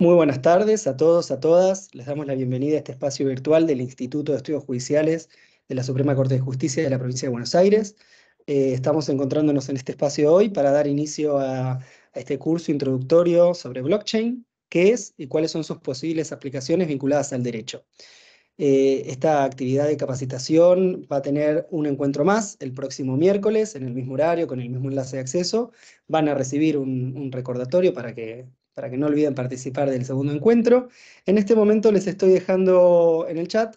Muy buenas tardes a todos, a todas. Les damos la bienvenida a este espacio virtual del Instituto de Estudios Judiciales de la Suprema Corte de Justicia de la Provincia de Buenos Aires. Estamos encontrándonos en este espacio hoy para dar inicio a este curso introductorio sobre blockchain, qué es y cuáles son sus posibles aplicaciones vinculadas al derecho. Esta actividad de capacitación va a tener un encuentro más el próximo miércoles, en el mismo horario, con el mismo enlace de acceso. Van a recibir un recordatorio para que no olviden participar del segundo encuentro. En este momento les estoy dejando en el chat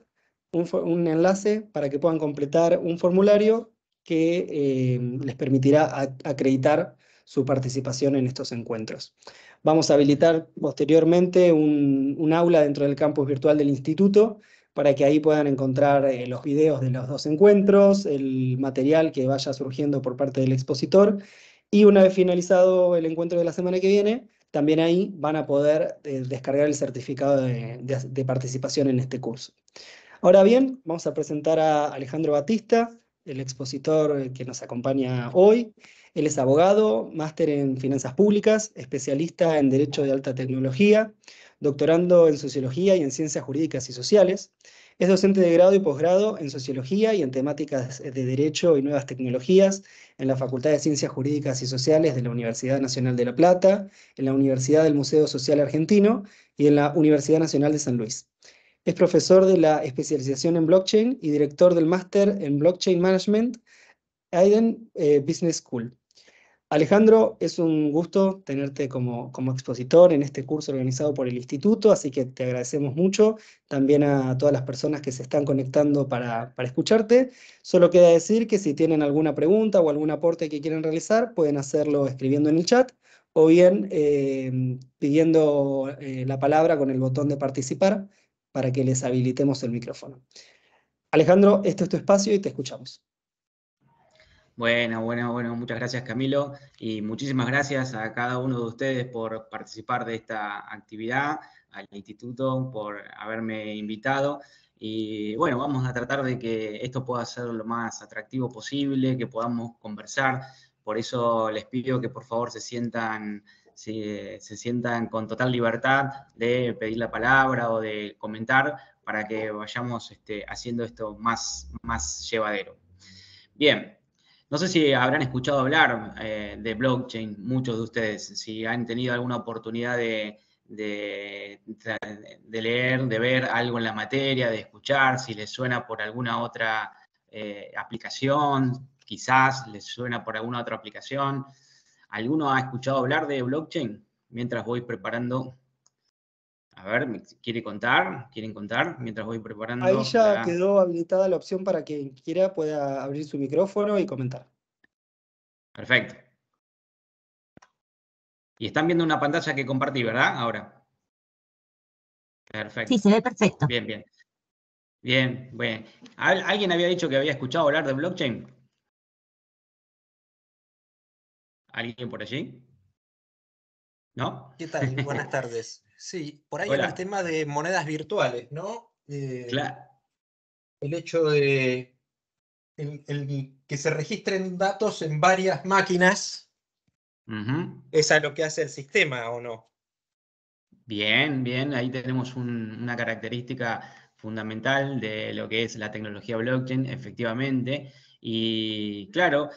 un enlace para que puedan completar un formulario que les permitirá acreditar su participación en estos encuentros. Vamos a habilitar posteriormente un aula dentro del campus virtual del instituto para que ahí puedan encontrar los videos de los dos encuentros, el material que vaya surgiendo por parte del expositor, y una vez finalizado el encuentro de la semana que viene, también ahí van a poder descargar el certificado de participación en este curso. Ahora bien, vamos a presentar a Alejandro Batista, el expositor que nos acompaña hoy. Él es abogado, máster en finanzas públicas, especialista en derecho de alta tecnología, doctorando en sociología y en ciencias jurídicas y sociales. Es docente de grado y posgrado en sociología y en temáticas de derecho y nuevas tecnologías en la Facultad de Ciencias Jurídicas y Sociales de la Universidad Nacional de La Plata, en la Universidad del Museo Social Argentino y en la Universidad Nacional de San Luis. Es profesor de la especialización en blockchain y director del máster en blockchain management Aiden Business School. Alejandro, es un gusto tenerte como expositor en este curso organizado por el instituto, así que te agradecemos mucho. También a todas las personas que se están conectando para escucharte. Solo queda decir que si tienen alguna pregunta o algún aporte que quieren realizar, pueden hacerlo escribiendo en el chat o bien pidiendo la palabra con el botón de participar para que les habilitemos el micrófono. Alejandro, este es tu espacio y te escuchamos. Bueno, muchas gracias Camilo y muchísimas gracias a cada uno de ustedes por participar de esta actividad, al instituto por haberme invitado y bueno, vamos a tratar de que esto pueda ser lo más atractivo posible, que podamos conversar, por eso les pido que por favor se sientan con total libertad de pedir la palabra o de comentar para que vayamos haciendo esto más llevadero. Bien. No sé si habrán escuchado hablar de blockchain, muchos de ustedes, si han tenido alguna oportunidad de leer, de ver algo en la materia, de escuchar, si les suena por alguna otra aplicación, quizás les suena por alguna otra aplicación. ¿Alguno ha escuchado hablar de blockchain? Mientras voy preparando. A ver, ¿quieren contar? Mientras voy Ahí preparando ya la... quedó habilitada la opción para que quien quiera pueda abrir su micrófono y comentar. Perfecto. Y están viendo una pantalla que compartí, ¿verdad? Ahora. Perfecto. Sí, se ve perfecto. Bien. ¿Alguien había dicho que había escuchado hablar de blockchain? ¿Alguien por allí? ¿No? ¿Qué tal? Buenas tardes. Sí, por ahí en el Hola. tema de monedas virtuales, ¿no? Claro. El hecho de que se registren datos en varias máquinas, ¿es a lo que hace el sistema o no? Bien. Ahí tenemos una característica fundamental de lo que es la tecnología blockchain, efectivamente. Y claro,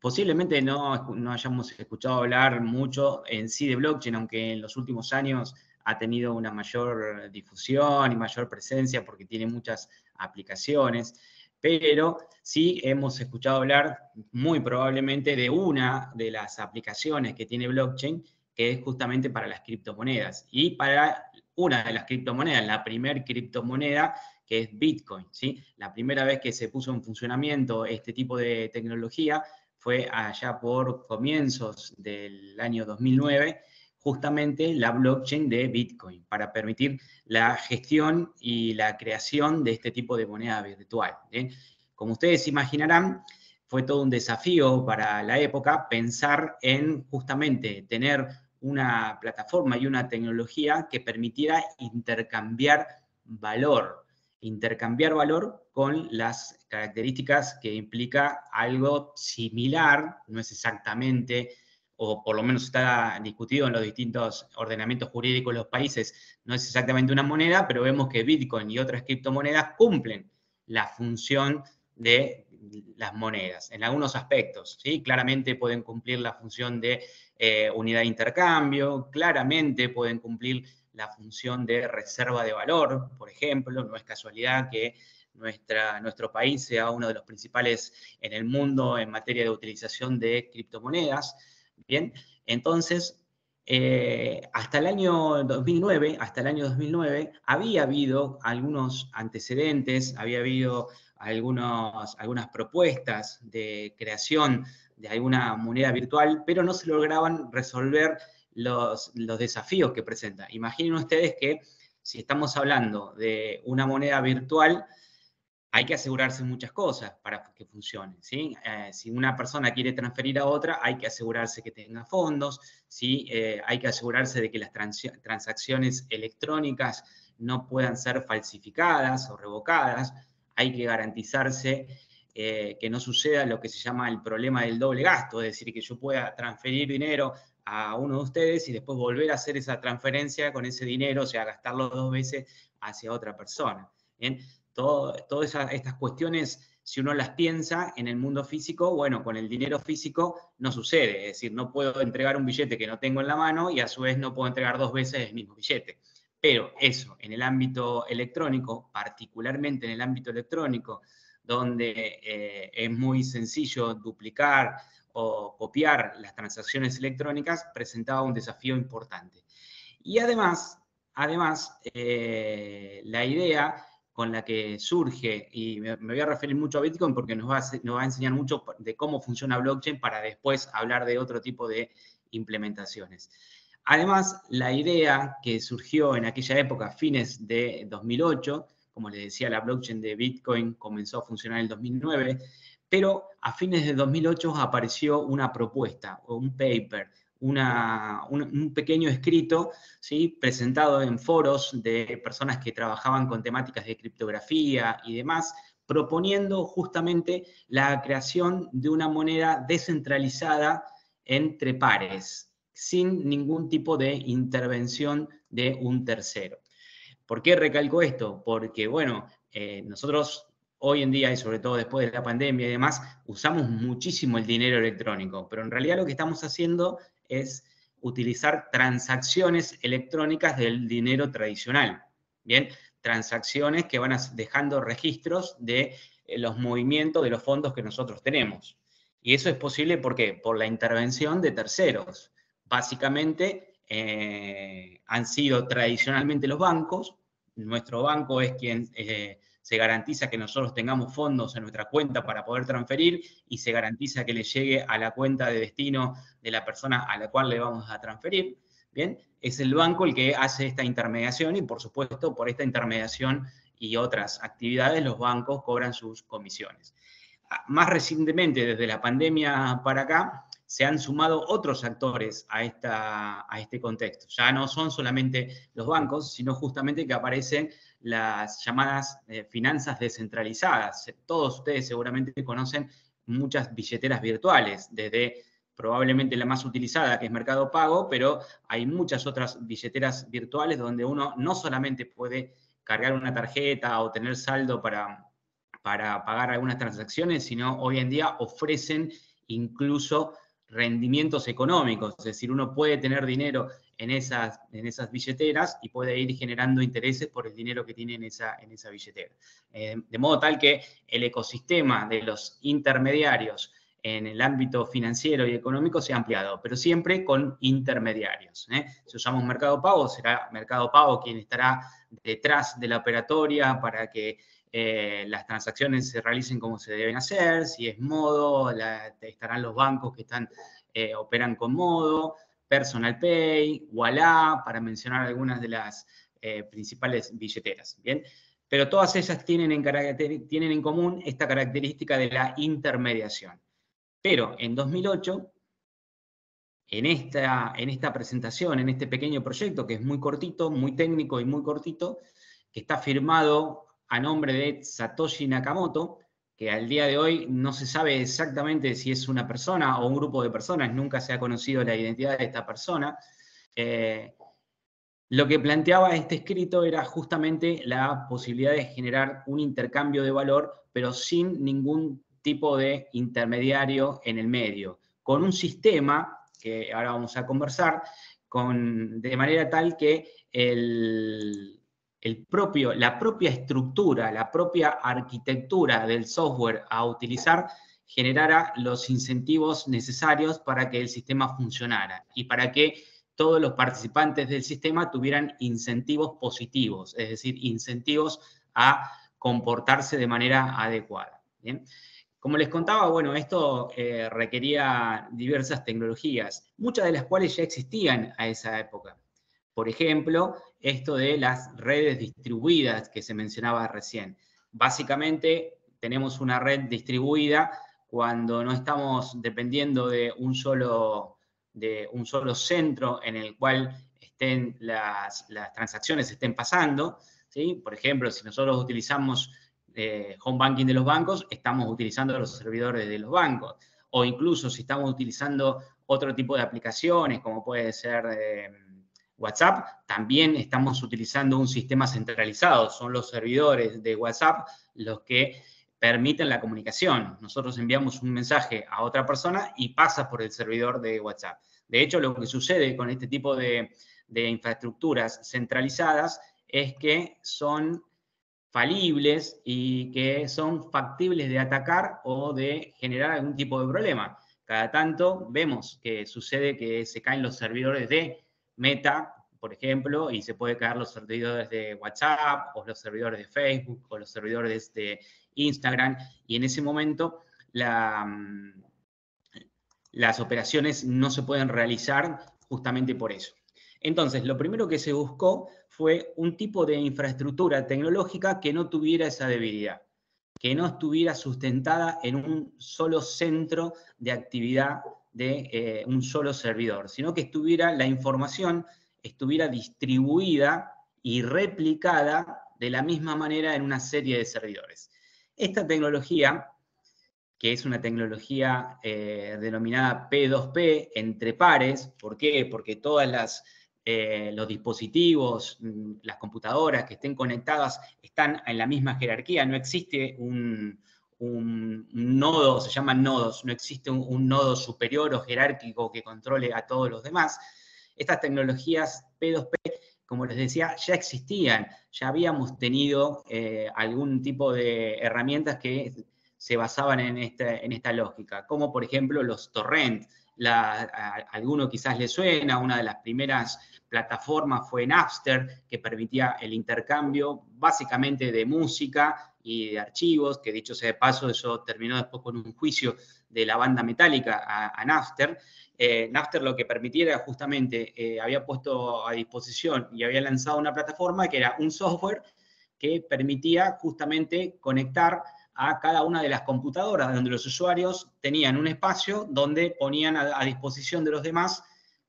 posiblemente no hayamos escuchado hablar mucho en sí de blockchain, aunque en los últimos años ha tenido una mayor difusión y mayor presencia porque tiene muchas aplicaciones. Pero sí hemos escuchado hablar muy probablemente de una de las aplicaciones que tiene blockchain, que es justamente para las criptomonedas. Y para una de las criptomonedas, la primer criptomoneda, que es Bitcoin, ¿sí? La primera vez que se puso en funcionamiento este tipo de tecnología fue allá por comienzos del año 2009, justamente la blockchain de Bitcoin, para permitir la gestión y la creación de este tipo de moneda virtual, ¿eh? Como ustedes imaginarán, fue todo un desafío para la época pensar en justamente tener una plataforma y una tecnología que permitiera intercambiar valor con las características que implica algo similar, no es exactamente o por lo menos está discutido en los distintos ordenamientos jurídicos de los países, no es exactamente una moneda, pero vemos que Bitcoin y otras criptomonedas cumplen la función de las monedas, en algunos aspectos, ¿sí? Claramente pueden cumplir la función de unidad de intercambio, claramente pueden cumplir la función de reserva de valor, por ejemplo. No es casualidad que nuestro país sea uno de los principales en el mundo en materia de utilización de criptomonedas. Bien, entonces, hasta el año 2009, había habido algunos antecedentes, había habido algunas propuestas de creación de alguna moneda virtual, pero no se lograban resolver los desafíos que presenta. Imaginen ustedes que si estamos hablando de una moneda virtual, hay que asegurarse muchas cosas para que funcione, ¿sí? Si una persona quiere transferir a otra, hay que asegurarse que tenga fondos, ¿sí? Hay que asegurarse de que las transacciones electrónicas no puedan ser falsificadas o revocadas, hay que garantizarse que no suceda lo que se llama el problema del doble gasto, es decir, que yo pueda transferir dinero a uno de ustedes y después volver a hacer esa transferencia con ese dinero, o sea, gastarlo 2 veces hacia otra persona. ¿Bien? Todas estas cuestiones, si uno las piensa en el mundo físico, bueno, con el dinero físico no sucede. Es decir, no puedo entregar un billete que no tengo en la mano y a su vez no puedo entregar 2 veces el mismo billete. Pero eso, en el ámbito electrónico, particularmente en el ámbito electrónico, donde es muy sencillo duplicar o copiar las transacciones electrónicas, presentaba un desafío importante. Y además la idea con la que surge, y me voy a referir mucho a Bitcoin porque nos va a enseñar mucho de cómo funciona blockchain para después hablar de otro tipo de implementaciones. Además, la idea que surgió en aquella época, fines de 2008, como les decía, la blockchain de Bitcoin comenzó a funcionar en el 2009, pero a fines de 2008 apareció una propuesta o un paper, un pequeño escrito, ¿sí? Presentado en foros de personas que trabajaban con temáticas de criptografía y demás, proponiendo justamente la creación de una moneda descentralizada entre pares, sin ningún tipo de intervención de un tercero. ¿Por qué recalco esto? Porque, bueno, nosotros hoy en día, y sobre todo después de la pandemia y demás, usamos muchísimo el dinero electrónico, pero en realidad lo que estamos haciendo es utilizar transacciones electrónicas del dinero tradicional, ¿bien? Transacciones que van dejando registros de los movimientos de los fondos que nosotros tenemos. Y eso es posible, ¿por qué? Por la intervención de terceros. Básicamente, han sido tradicionalmente los bancos. Nuestro banco es quien se garantiza que nosotros tengamos fondos en nuestra cuenta para poder transferir y se garantiza que le llegue a la cuenta de destino de la persona a la cual le vamos a transferir. ¿Bien? Es el banco el que hace esta intermediación y, por supuesto, por esta intermediación y otras actividades, los bancos cobran sus comisiones. Más recientemente, desde la pandemia para acá, se han sumado otros actores a este contexto. Ya no son solamente los bancos, sino justamente que aparecen las llamadas finanzas descentralizadas. Todos ustedes seguramente conocen muchas billeteras virtuales, desde probablemente la más utilizada, que es Mercado Pago, pero hay muchas otras billeteras virtuales donde uno no solamente puede cargar una tarjeta o tener saldo para pagar algunas transacciones, sino hoy en día ofrecen incluso rendimientos económicos, es decir, uno puede tener dinero en esas billeteras y puede ir generando intereses por el dinero que tiene en esa billetera. De modo tal que el ecosistema de los intermediarios en el ámbito financiero y económico se ha ampliado, pero siempre con intermediarios. Si usamos Mercado Pago, será Mercado Pago quien estará detrás de la operatoria para que las transacciones se realicen como se deben hacer. Si es Modo, estarán los bancos que operan con Modo, Personal Pay, Ualá, para mencionar algunas de las principales billeteras. ¿Bien? Pero todas ellas tienen en común esta característica de la intermediación. Pero en 2008, en esta presentación, en este pequeño proyecto, que es muy cortito, muy técnico y muy cortito, que está firmado a nombre de Satoshi Nakamoto, que al día de hoy no se sabe exactamente si es una persona o un grupo de personas, nunca se ha conocido la identidad de esta persona. Lo que planteaba este escrito era justamente la posibilidad de generar un intercambio de valor, pero sin ningún tipo de intermediario en el medio, con un sistema, que ahora vamos a conversar, de manera tal que la propia estructura, la propia arquitectura del software a utilizar generara los incentivos necesarios para que el sistema funcionara y para que todos los participantes del sistema tuvieran incentivos positivos, es decir, incentivos a comportarse de manera adecuada. ¿Bien? Como les contaba, bueno, esto requería diversas tecnologías, muchas de las cuales ya existían a esa época. Por ejemplo, esto de las redes distribuidas que se mencionaba recién. Básicamente, tenemos una red distribuida cuando no estamos dependiendo de un solo centro en el cual las transacciones estén pasando, ¿sí? Por ejemplo, si nosotros utilizamos home banking de los bancos, estamos utilizando los servidores de los bancos. O incluso si estamos utilizando otro tipo de aplicaciones, como puede ser WhatsApp, también estamos utilizando un sistema centralizado. Son los servidores de WhatsApp los que permiten la comunicación. Nosotros enviamos un mensaje a otra persona y pasa por el servidor de WhatsApp. De hecho, lo que sucede con este tipo de infraestructuras centralizadas es que son falibles y que son factibles de atacar o de generar algún tipo de problema. Cada tanto vemos que sucede que se caen los servidores de Meta, por ejemplo, y se puede caer los servidores de WhatsApp, o los servidores de Facebook, o los servidores de Instagram, y en ese momento las operaciones no se pueden realizar justamente por eso. Entonces, lo primero que se buscó fue un tipo de infraestructura tecnológica que no tuviera esa debilidad, que no estuviera sustentada en un solo centro de actividad de un solo servidor, sino que la información estuviera distribuida y replicada de la misma manera en una serie de servidores. Esta tecnología, que es una tecnología denominada P2P, entre pares, ¿por qué? Porque todas los dispositivos, las computadoras que estén conectadas están en la misma jerarquía, no existe un nodo, se llaman nodos, no existe un nodo superior o jerárquico que controle a todos los demás. Estas tecnologías P2P, como les decía, ya existían, ya habíamos tenido algún tipo de herramientas que se basaban en esta lógica, como por ejemplo los torrents. A alguno quizás le suena, una de las primeras plataformas fue Napster, que permitía el intercambio básicamente de música y de archivos, que dicho sea de paso, eso terminó después con un juicio de la banda Metallica a Napster. Napster lo que permitía era justamente, había puesto a disposición y había lanzado una plataforma que era un software que permitía justamente conectar a cada una de las computadoras, donde los usuarios tenían un espacio donde ponían a disposición de los demás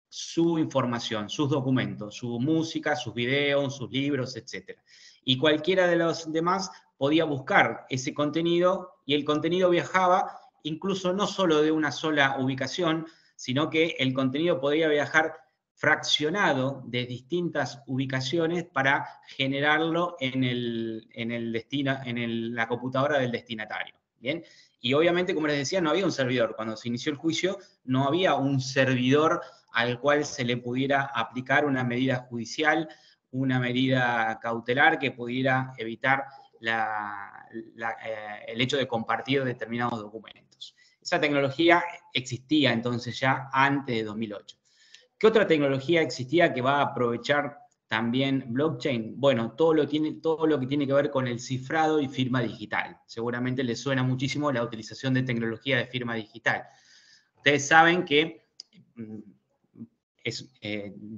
su información, sus documentos, su música, sus videos, sus libros, etc. Y cualquiera de los demás podía buscar ese contenido y el contenido viajaba incluso no solo de una sola ubicación, sino que el contenido podía viajar fraccionado de distintas ubicaciones para generarlo en la computadora del destinatario. ¿Bien? Y obviamente, como les decía, no había un servidor. Cuando se inició el juicio, no había un servidor al cual se le pudiera aplicar una medida judicial, una medida cautelar que pudiera evitar el hecho de compartir determinados documentos. Esa tecnología existía entonces ya antes de 2008. ¿Qué otra tecnología existía que va a aprovechar también blockchain? Bueno, todo lo que tiene que ver con el cifrado y firma digital. Seguramente les suena muchísimo la utilización de tecnología de firma digital. Ustedes saben que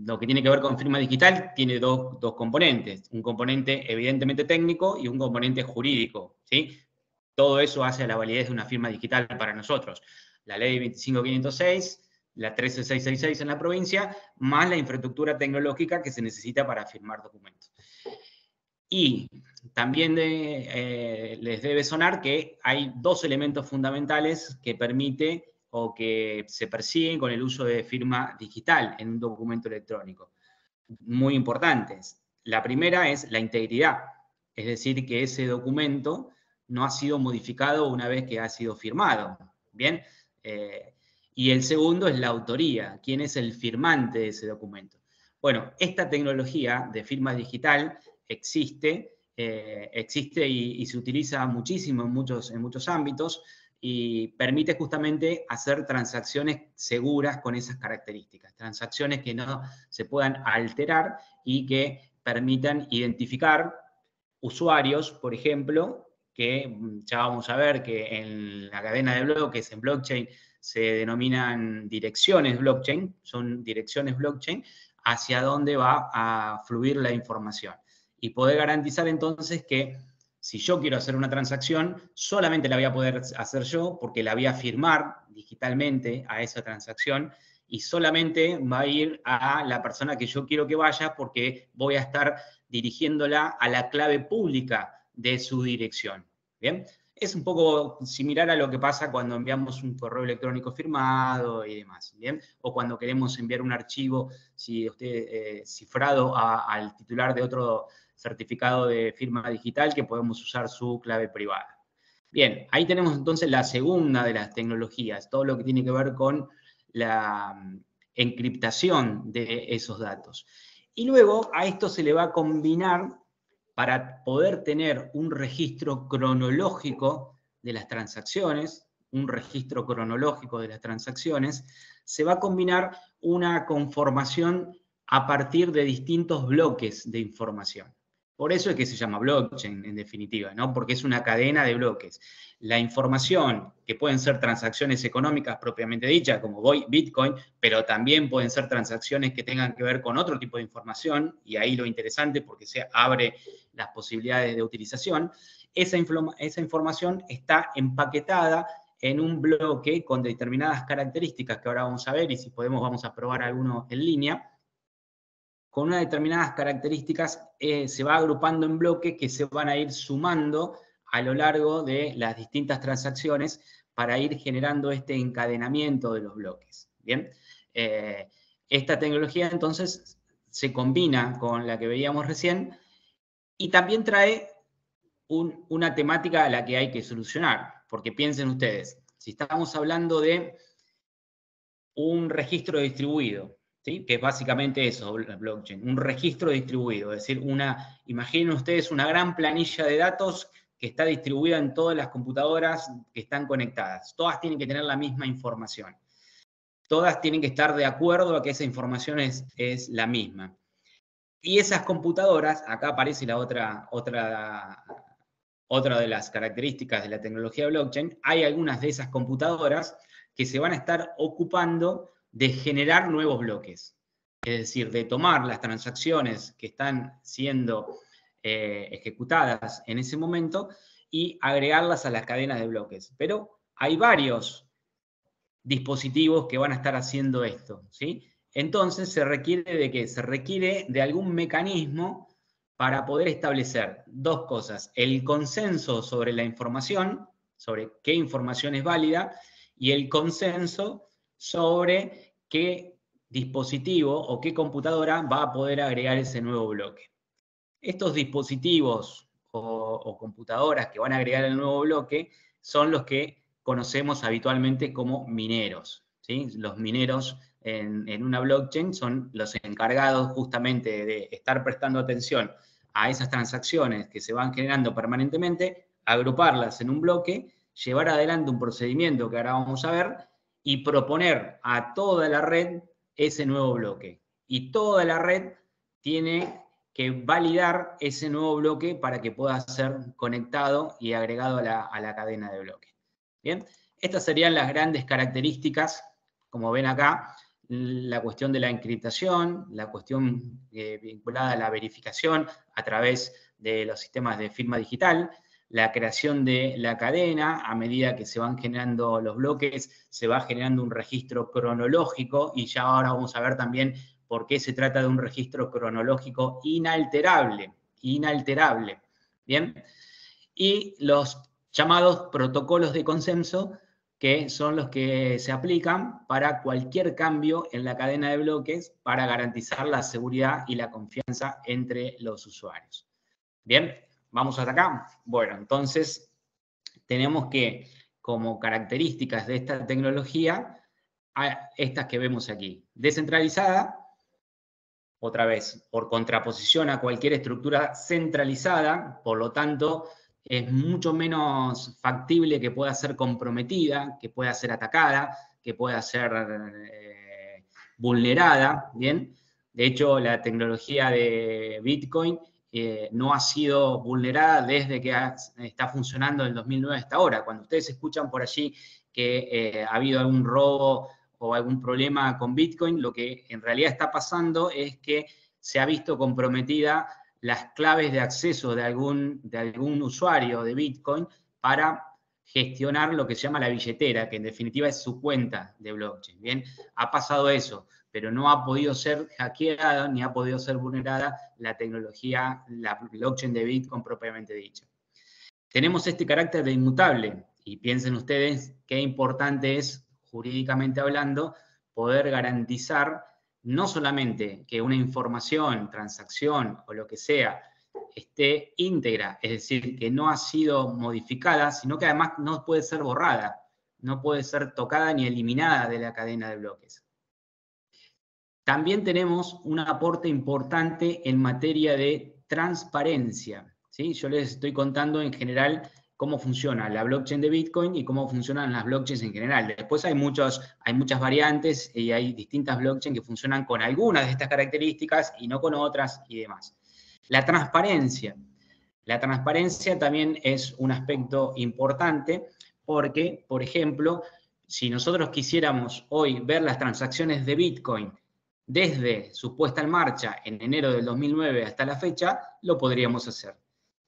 lo que tiene que ver con firma digital tiene dos componentes. Un componente evidentemente técnico y un componente jurídico, ¿sí? Todo eso hace a la validez de una firma digital para nosotros. La ley 25506, la 13666 en la provincia, más la infraestructura tecnológica que se necesita para firmar documentos. Y también les debe sonar que hay dos elementos fundamentales que permite o que se persiguen con el uso de firma digital en un documento electrónico. Muy importantes. La primera es la integridad, es decir, que ese documento no ha sido modificado una vez que ha sido firmado. ¿Bien? Y el segundo es la autoría, quién es el firmante de ese documento. Bueno, esta tecnología de firma digital existe y se utiliza muchísimo en muchos ámbitos y permite justamente hacer transacciones seguras con esas características, transacciones que no se puedan alterar y que permitan identificar usuarios, por ejemplo, que ya vamos a ver que en la cadena de bloques, en blockchain, se denominan direcciones blockchain, son direcciones blockchain, hacia dónde va a fluir la información. Y poder garantizar entonces que si yo quiero hacer una transacción, solamente la voy a poder hacer yo porque la voy a firmar digitalmente a esa transacción y solamente va a ir a la persona que yo quiero que vaya porque voy a estar dirigiéndola a la clave pública de su dirección. ¿Bien? Es un poco similar a lo que pasa cuando enviamos un correo electrónico firmado y demás, ¿bien? O cuando queremos enviar un archivo cifrado al titular de otro certificado de firma digital que podemos usar su clave privada. Bien, ahí tenemos entonces la segunda de las tecnologías, todo lo que tiene que ver con la encriptación de esos datos. Y luego a esto se le va a combinar, para poder tener un registro cronológico de las transacciones, se va a combinar una conformación a partir de distintos bloques de información. Por eso es que se llama blockchain, en definitiva, ¿no? Porque es una cadena de bloques. La información, que pueden ser transacciones económicas propiamente dichas, como Bitcoin, pero también pueden ser transacciones que tengan que ver con otro tipo de información, y ahí lo interesante porque se abre las posibilidades de utilización. Esa información está empaquetada en un bloque con determinadas características que ahora vamos a ver, y si podemos vamos a probar alguno en línea. Con unas determinadas características se va agrupando en bloques que se van a ir sumando a lo largo de las distintas transacciones para ir generando este encadenamiento de los bloques. ¿Bien? Esta tecnología entonces se combina con la que veíamos recién y también trae una temática a la que hay que solucionar, porque piensen ustedes, si estamos hablando de un registro distribuido, ¿sí? Que es básicamente eso, blockchain, un registro distribuido, es decir, imaginen ustedes una gran planilla de datos que está distribuida en todas las computadoras que están conectadas. Todas tienen que tener la misma información. Todas tienen que estar de acuerdo a que esa información es la misma. Y esas computadoras, acá aparece la otra de las características de la tecnología blockchain, hay algunas de esas computadoras que se van a estar ocupando de generar nuevos bloques. Es decir, de tomar las transacciones que están siendo ejecutadas en ese momento y agregarlas a las cadenas de bloques. Pero hay varios dispositivos que van a estar haciendo esto, ¿sí? Entonces se requiere de ¿qué? Se requiere de algún mecanismo para poder establecer dos cosas: el consenso sobre la información, sobre qué información es válida, y el consenso sobre qué dispositivo o qué computadora va a poder agregar ese nuevo bloque. Estos dispositivos o computadoras que van a agregar el nuevo bloque son los que conocemos habitualmente como mineros, ¿sí? Los mineros en una blockchain son los encargados justamente de estar prestando atención a esas transacciones que se van generando permanentemente, agruparlas en un bloque, llevar adelante un procedimiento que ahora vamos a ver y proponer a toda la red ese nuevo bloque. Y toda la red tiene que validar ese nuevo bloque para que pueda ser conectado y agregado a la cadena de bloques. Bien, estas serían las grandes características, como ven acá, la cuestión de la encriptación, la cuestión vinculada a la verificación a través de los sistemas de firma digital, la creación de la cadena. A medida que se van generando los bloques, se va generando un registro cronológico, y ya ahora vamos a ver también por qué se trata de un registro cronológico inalterable. inalterable. ¿Bien? Y los llamados protocolos de consenso, que son los que se aplican para cualquier cambio en la cadena de bloques para garantizar la seguridad y la confianza entre los usuarios. Bien, ¿vamos hasta acá? Bueno, entonces tenemos que, como características de esta tecnología, estas que vemos aquí. Descentralizada, otra vez, por contraposición a cualquier estructura centralizada, por lo tanto, es mucho menos factible que pueda ser comprometida, que pueda ser atacada, que pueda ser vulnerada, ¿bien? De hecho, la tecnología de Bitcoin no ha sido vulnerada desde que está funcionando en el 2009 hasta ahora. Cuando ustedes escuchan por allí que ha habido algún robo o algún problema con Bitcoin, lo que en realidad está pasando es que se ha visto comprometida las claves de acceso de algún usuario de Bitcoin para gestionar lo que se llama la billetera, que en definitiva es su cuenta de blockchain. Bien, ha pasado eso, pero no ha podido ser hackeada ni ha podido ser vulnerada la tecnología, la blockchain de Bitcoin propiamente dicha. Tenemos este carácter de inmutable, y piensen ustedes qué importante es, jurídicamente hablando, poder garantizar no solamente que una información, transacción o lo que sea esté íntegra, es decir, que no ha sido modificada, sino que además no puede ser borrada, no puede ser tocada ni eliminada de la cadena de bloques. También tenemos un aporte importante en materia de transparencia, ¿sí? Yo les estoy contando en general cómo funciona la blockchain de Bitcoin y cómo funcionan las blockchains en general. Después hay muchas variantes y hay distintas blockchains que funcionan con algunas de estas características y no con otras y demás. La transparencia. La transparencia también es un aspecto importante porque, por ejemplo, si nosotros quisiéramos hoy ver las transacciones de Bitcoin desde su puesta en marcha en enero del 2009 hasta la fecha, lo podríamos hacer.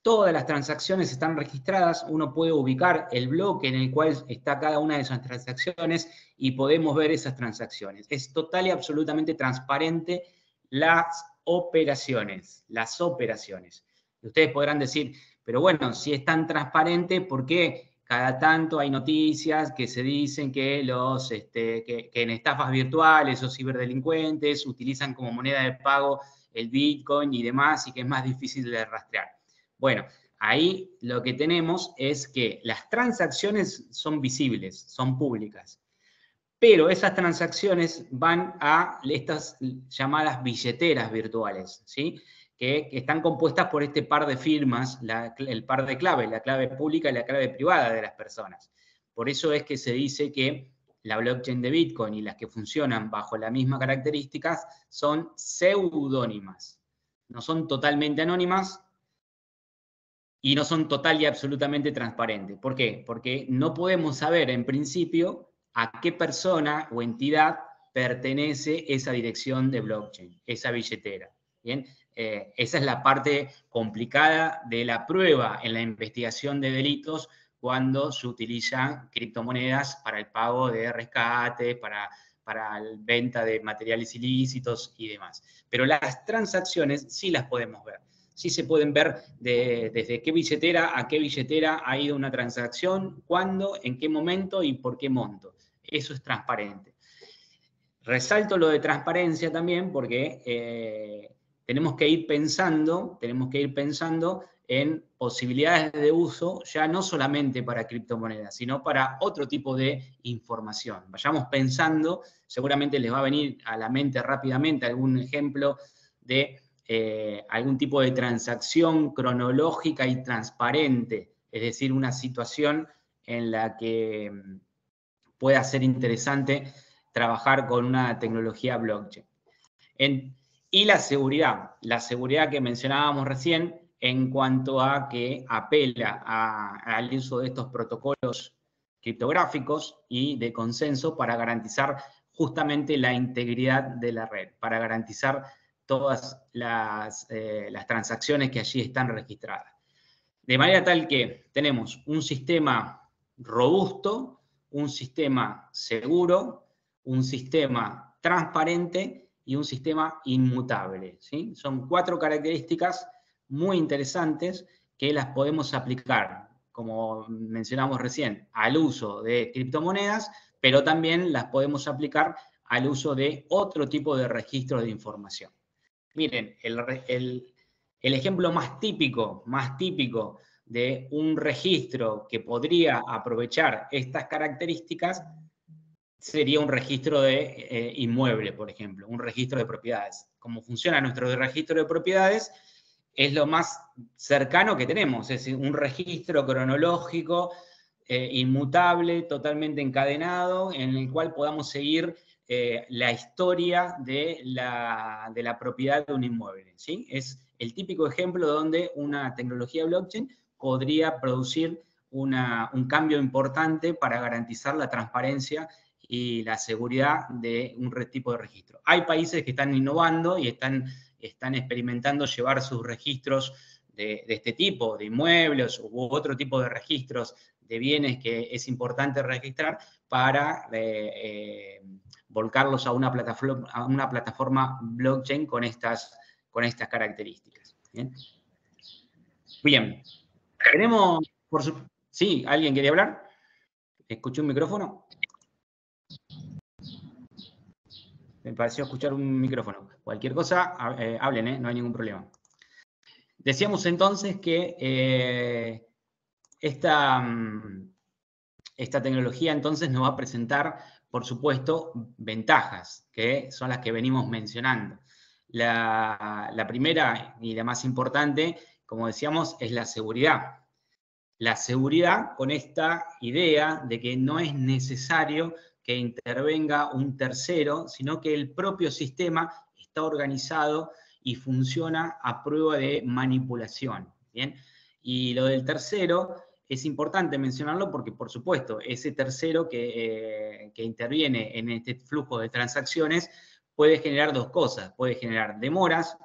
Todas las transacciones están registradas, uno puede ubicar el bloque en el cual está cada una de esas transacciones y podemos ver esas transacciones. Es total y absolutamente transparente las operaciones. Ustedes podrán decir, pero bueno, si es tan transparente, ¿por qué cada tanto hay noticias que se dicen que que en estafas virtuales o ciberdelincuentes utilizan como moneda de pago el Bitcoin y demás y que es más difícil de rastrear? Bueno, ahí lo que tenemos es que las transacciones son visibles, son públicas, pero esas transacciones van a estas llamadas billeteras virtuales, ¿sí? Que están compuestas por este par de firmas, el par de claves, la clave pública y la clave privada de las personas. Por eso es que se dice que la blockchain de Bitcoin y las que funcionan bajo las mismas características son seudónimas. No son totalmente anónimas y no son total y absolutamente transparentes. ¿Por qué? Porque no podemos saber en principio a qué persona o entidad pertenece esa dirección de blockchain, esa billetera. ¿Bien? Esa es la parte complicada de la prueba en la investigación de delitos cuando se utilizan criptomonedas para el pago de rescate, para la venta de materiales ilícitos y demás. Pero las transacciones sí las podemos ver. Sí se pueden ver desde qué billetera a qué billetera ha ido una transacción, cuándo, en qué momento y por qué monto. Eso es transparente. Resalto lo de transparencia también porque tenemos que ir pensando en posibilidades de uso, ya no solamente para criptomonedas, sino para otro tipo de información. Vayamos pensando, seguramente les va a venir a la mente rápidamente algún ejemplo de algún tipo de transacción cronológica y transparente, es decir, una situación en la que pueda ser interesante trabajar con una tecnología blockchain. Y la seguridad que mencionábamos recién en cuanto a que apela al uso de estos protocolos criptográficos y de consenso para garantizar justamente la integridad de la red, para garantizar todas las transacciones que allí están registradas. De manera tal que tenemos un sistema robusto, un sistema seguro, un sistema transparente y un sistema inmutable, ¿sí? Son 4 características muy interesantes que las podemos aplicar, como mencionamos recién, al uso de criptomonedas, pero también las podemos aplicar al uso de otro tipo de registros de información. Miren, el ejemplo más típico de un registro que podría aprovechar estas características sería un registro de inmueble, por ejemplo, un registro de propiedades. Cómo funciona nuestro registro de propiedades es lo más cercano que tenemos, es decir, un registro cronológico, inmutable, totalmente encadenado, en el cual podamos seguir la historia de la propiedad de un inmueble, ¿sí? Es el típico ejemplo donde una tecnología blockchain podría producir un cambio importante para garantizar la transparencia y la seguridad de un tipo de registro. Hay países que están innovando y están experimentando llevar sus registros de este tipo, de inmuebles u otro tipo de registros de bienes que es importante registrar para volcarlos a una plataforma blockchain con estas características. Bien. Tenemos, ¿sí? ¿Alguien quería hablar? ¿Escuché un micrófono? Me pareció escuchar un micrófono. Cualquier cosa, hablen, no hay ningún problema. Decíamos entonces que esta tecnología entonces nos va a presentar, por supuesto, ventajas, que son las que venimos mencionando. La primera y la más importante, como decíamos, es la seguridad. La seguridad con esta idea de que no es necesario que intervenga un tercero, sino que el propio sistema está organizado y funciona a prueba de manipulación, ¿bien? Y lo del tercero es importante mencionarlo porque, por supuesto, ese tercero que interviene en este flujo de transacciones puede generar dos cosas. Puede generar demoras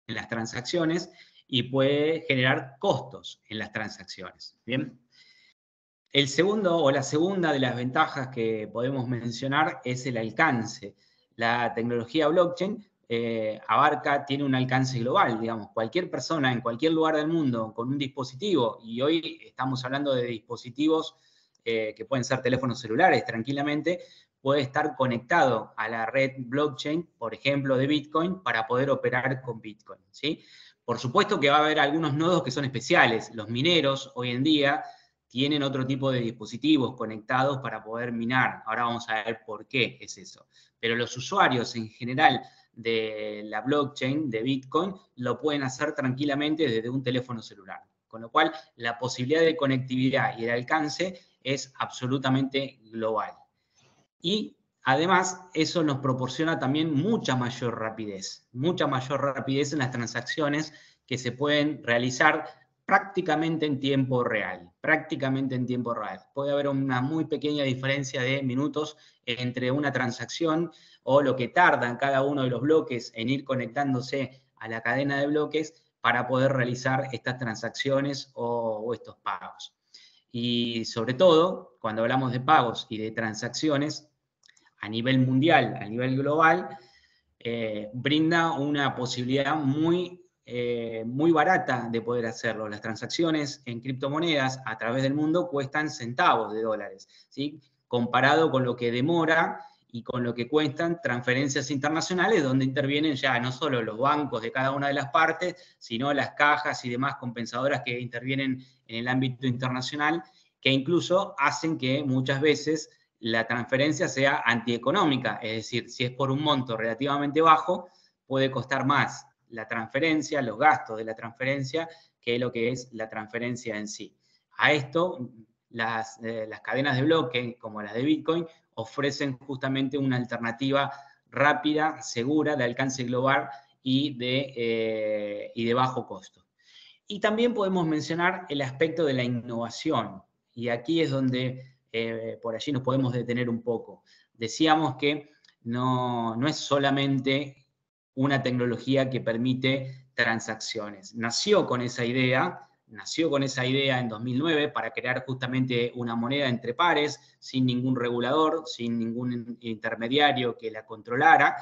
en las transacciones y puede generar costos en las transacciones, ¿bien? El segundo o la segunda de las ventajas que podemos mencionar es el alcance. La tecnología blockchain tiene un alcance global, digamos, cualquier persona en cualquier lugar del mundo con un dispositivo, y hoy estamos hablando de dispositivos que pueden ser teléfonos celulares tranquilamente, puede estar conectado a la red blockchain, por ejemplo, de Bitcoin, para poder operar con Bitcoin, ¿sí? Por supuesto que va a haber algunos nodos que son especiales. Los mineros hoy en día tienen otro tipo de dispositivos conectados para poder minar. Ahora vamos a ver por qué es eso. Pero los usuarios en general de la blockchain, de Bitcoin, lo pueden hacer tranquilamente desde un teléfono celular. Con lo cual, la posibilidad de conectividad y el alcance es absolutamente global. Y además, eso nos proporciona también mucha mayor rapidez en las transacciones que se pueden realizar prácticamente en tiempo real, Puede haber una muy pequeña diferencia de minutos entre una transacción o lo que tardan cada uno de los bloques en ir conectándose a la cadena de bloques para poder realizar estas transacciones o estos pagos. Y sobre todo, cuando hablamos de pagos y de transacciones, a nivel mundial, a nivel global, brinda una posibilidad muy barata de poder hacerlo. Las transacciones en criptomonedas a través del mundo cuestan centavos de dólares, ¿sí? Comparado con lo que demora y con lo que cuestan transferencias internacionales, donde intervienen ya no solo los bancos de cada una de las partes, sino las cajas y demás compensadoras que intervienen en el ámbito internacional, que incluso hacen que muchas veces la transferencia sea antieconómica, es decir, si es por un monto relativamente bajo, puede costar más la transferencia, los gastos de la transferencia, que lo que es la transferencia en sí. A esto, las cadenas de bloque, como las de Bitcoin, ofrecen justamente una alternativa rápida, segura, de alcance global y de bajo costo. Y también podemos mencionar el aspecto de la innovación, y aquí es donde por allí nos podemos detener un poco. Decíamos que no es solamente una tecnología que permite transacciones. Nació con esa idea en 2009 para crear justamente una moneda entre pares, sin ningún regulador, sin ningún intermediario que la controlara,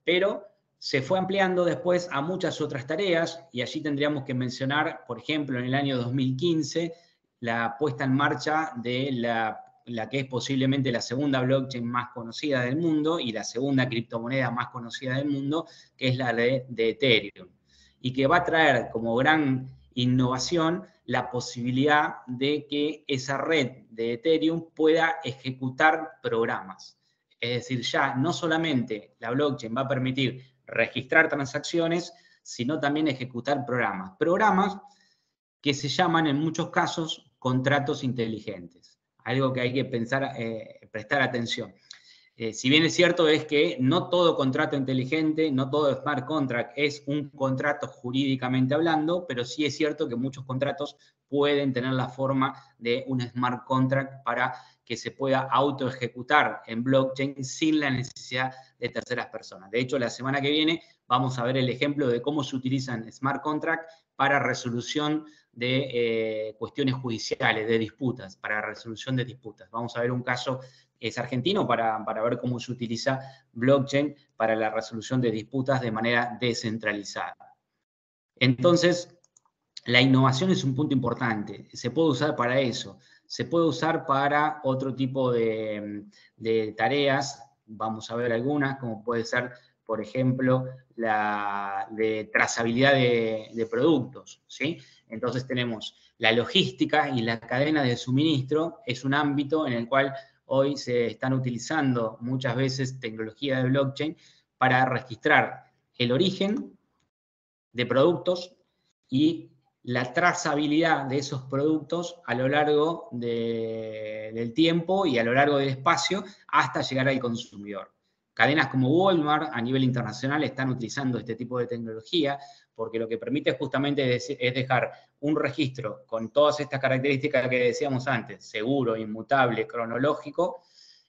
pero se fue ampliando después a muchas otras tareas, y allí tendríamos que mencionar, por ejemplo, en el año 2015, la puesta en marcha de la que es posiblemente la segunda blockchain más conocida del mundo y la segunda criptomoneda más conocida del mundo, que es la de Ethereum, y que va a traer como gran innovación la posibilidad de que esa red de Ethereum pueda ejecutar programas. Es decir, ya no solamente la blockchain va a permitir registrar transacciones, sino también ejecutar programas. Programas que se llaman en muchos casos contratos inteligentes. Algo que hay que pensar, prestar atención. Si bien es cierto es que no todo contrato inteligente, no todo smart contract es un contrato jurídicamente hablando, pero sí es cierto que muchos contratos pueden tener la forma de un smart contract para que se pueda autoejecutar en blockchain sin la necesidad de terceras personas. De hecho, la semana que viene vamos a ver el ejemplo de cómo se utilizan smart contracts para resolución de cuestiones judiciales, de disputas, para resolución de disputas. Vamos a ver un caso, es argentino, para ver cómo se utiliza blockchain para la resolución de disputas de manera descentralizada. Entonces, la innovación es un punto importante. Se puede usar para eso. Se puede usar para otro tipo de tareas. Vamos a ver algunas, como puede ser, por ejemplo, la de trazabilidad de productos, ¿sí? Entonces tenemos la logística y la cadena de suministro. Es un ámbito en el cual hoy se están utilizando muchas veces tecnología de blockchain para registrar el origen de productos y la trazabilidad de esos productos a lo largo del tiempo y a lo largo del espacio hasta llegar al consumidor. Cadenas como Walmart a nivel internacional están utilizando este tipo de tecnología porque lo que permite justamente es dejar un registro con todas estas características que decíamos antes, seguro, inmutable, cronológico,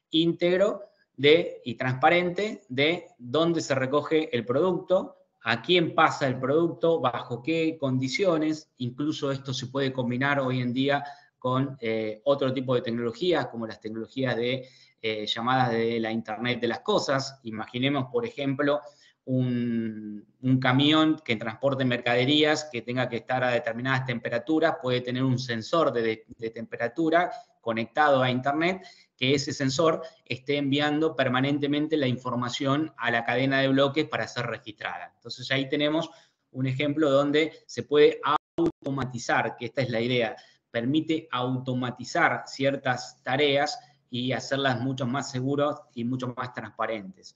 íntegro y transparente de dónde se recoge el producto, a quién pasa el producto, bajo qué condiciones. Incluso esto se puede combinar hoy en día con otro tipo de tecnologías, como las tecnologías de llamadas de la Internet de las cosas. Imaginemos, por ejemplo, un camión que transporte mercaderías que tenga que estar a determinadas temperaturas, puede tener un sensor de temperatura conectado a Internet, que ese sensor esté enviando permanentemente la información a la cadena de bloques para ser registrada. Entonces ahí tenemos un ejemplo donde se puede automatizar, que esta es la idea, permite automatizar ciertas tareas y hacerlas mucho más seguras y mucho más transparentes.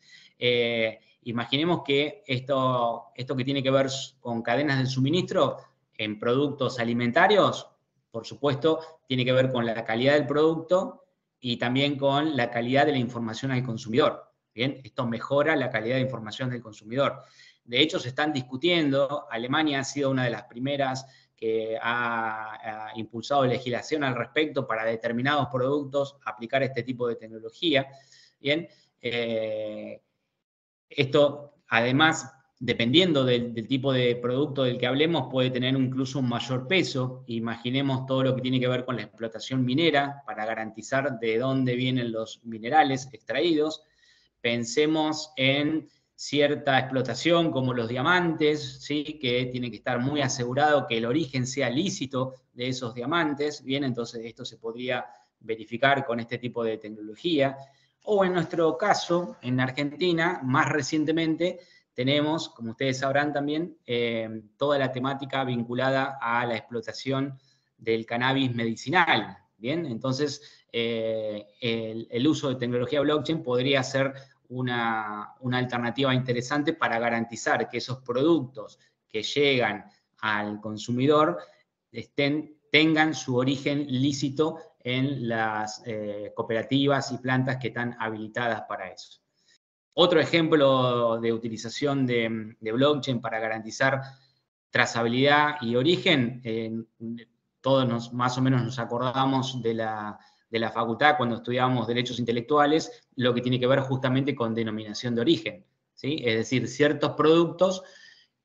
Imaginemos que esto que tiene que ver con cadenas de suministro en productos alimentarios, por supuesto, tiene que ver con la calidad del producto y también con la calidad de la información al consumidor. Bien, esto mejora la calidad de información del consumidor. De hecho, se están discutiendo, Alemania ha sido una de las primeras que ha impulsado legislación al respecto para determinados productos aplicar este tipo de tecnología. Bien, esto además, dependiendo del tipo de producto del que hablemos, puede tener incluso un mayor peso. Imaginemos todo lo que tiene que ver con la explotación minera para garantizar de dónde vienen los minerales extraídos. Pensemos en cierta explotación como los diamantes, ¿sí? Que tiene que estar muy asegurado que el origen sea lícito de esos diamantes. Bien, entonces esto se podría verificar con este tipo de tecnología. O en nuestro caso, en Argentina, más recientemente, tenemos, como ustedes sabrán también, toda la temática vinculada a la explotación del cannabis medicinal. Bien, entonces el uso de tecnología blockchain podría ser una alternativa interesante para garantizar que esos productos que llegan al consumidor tengan su origen lícito en las cooperativas y plantas que están habilitadas para eso. Otro ejemplo de utilización de blockchain para garantizar trazabilidad y origen, todos más o menos nos acordamos de la facultad cuando estudiábamos derechos intelectuales, lo que tiene que ver justamente con denominación de origen, ¿sí? Es decir, ciertos productos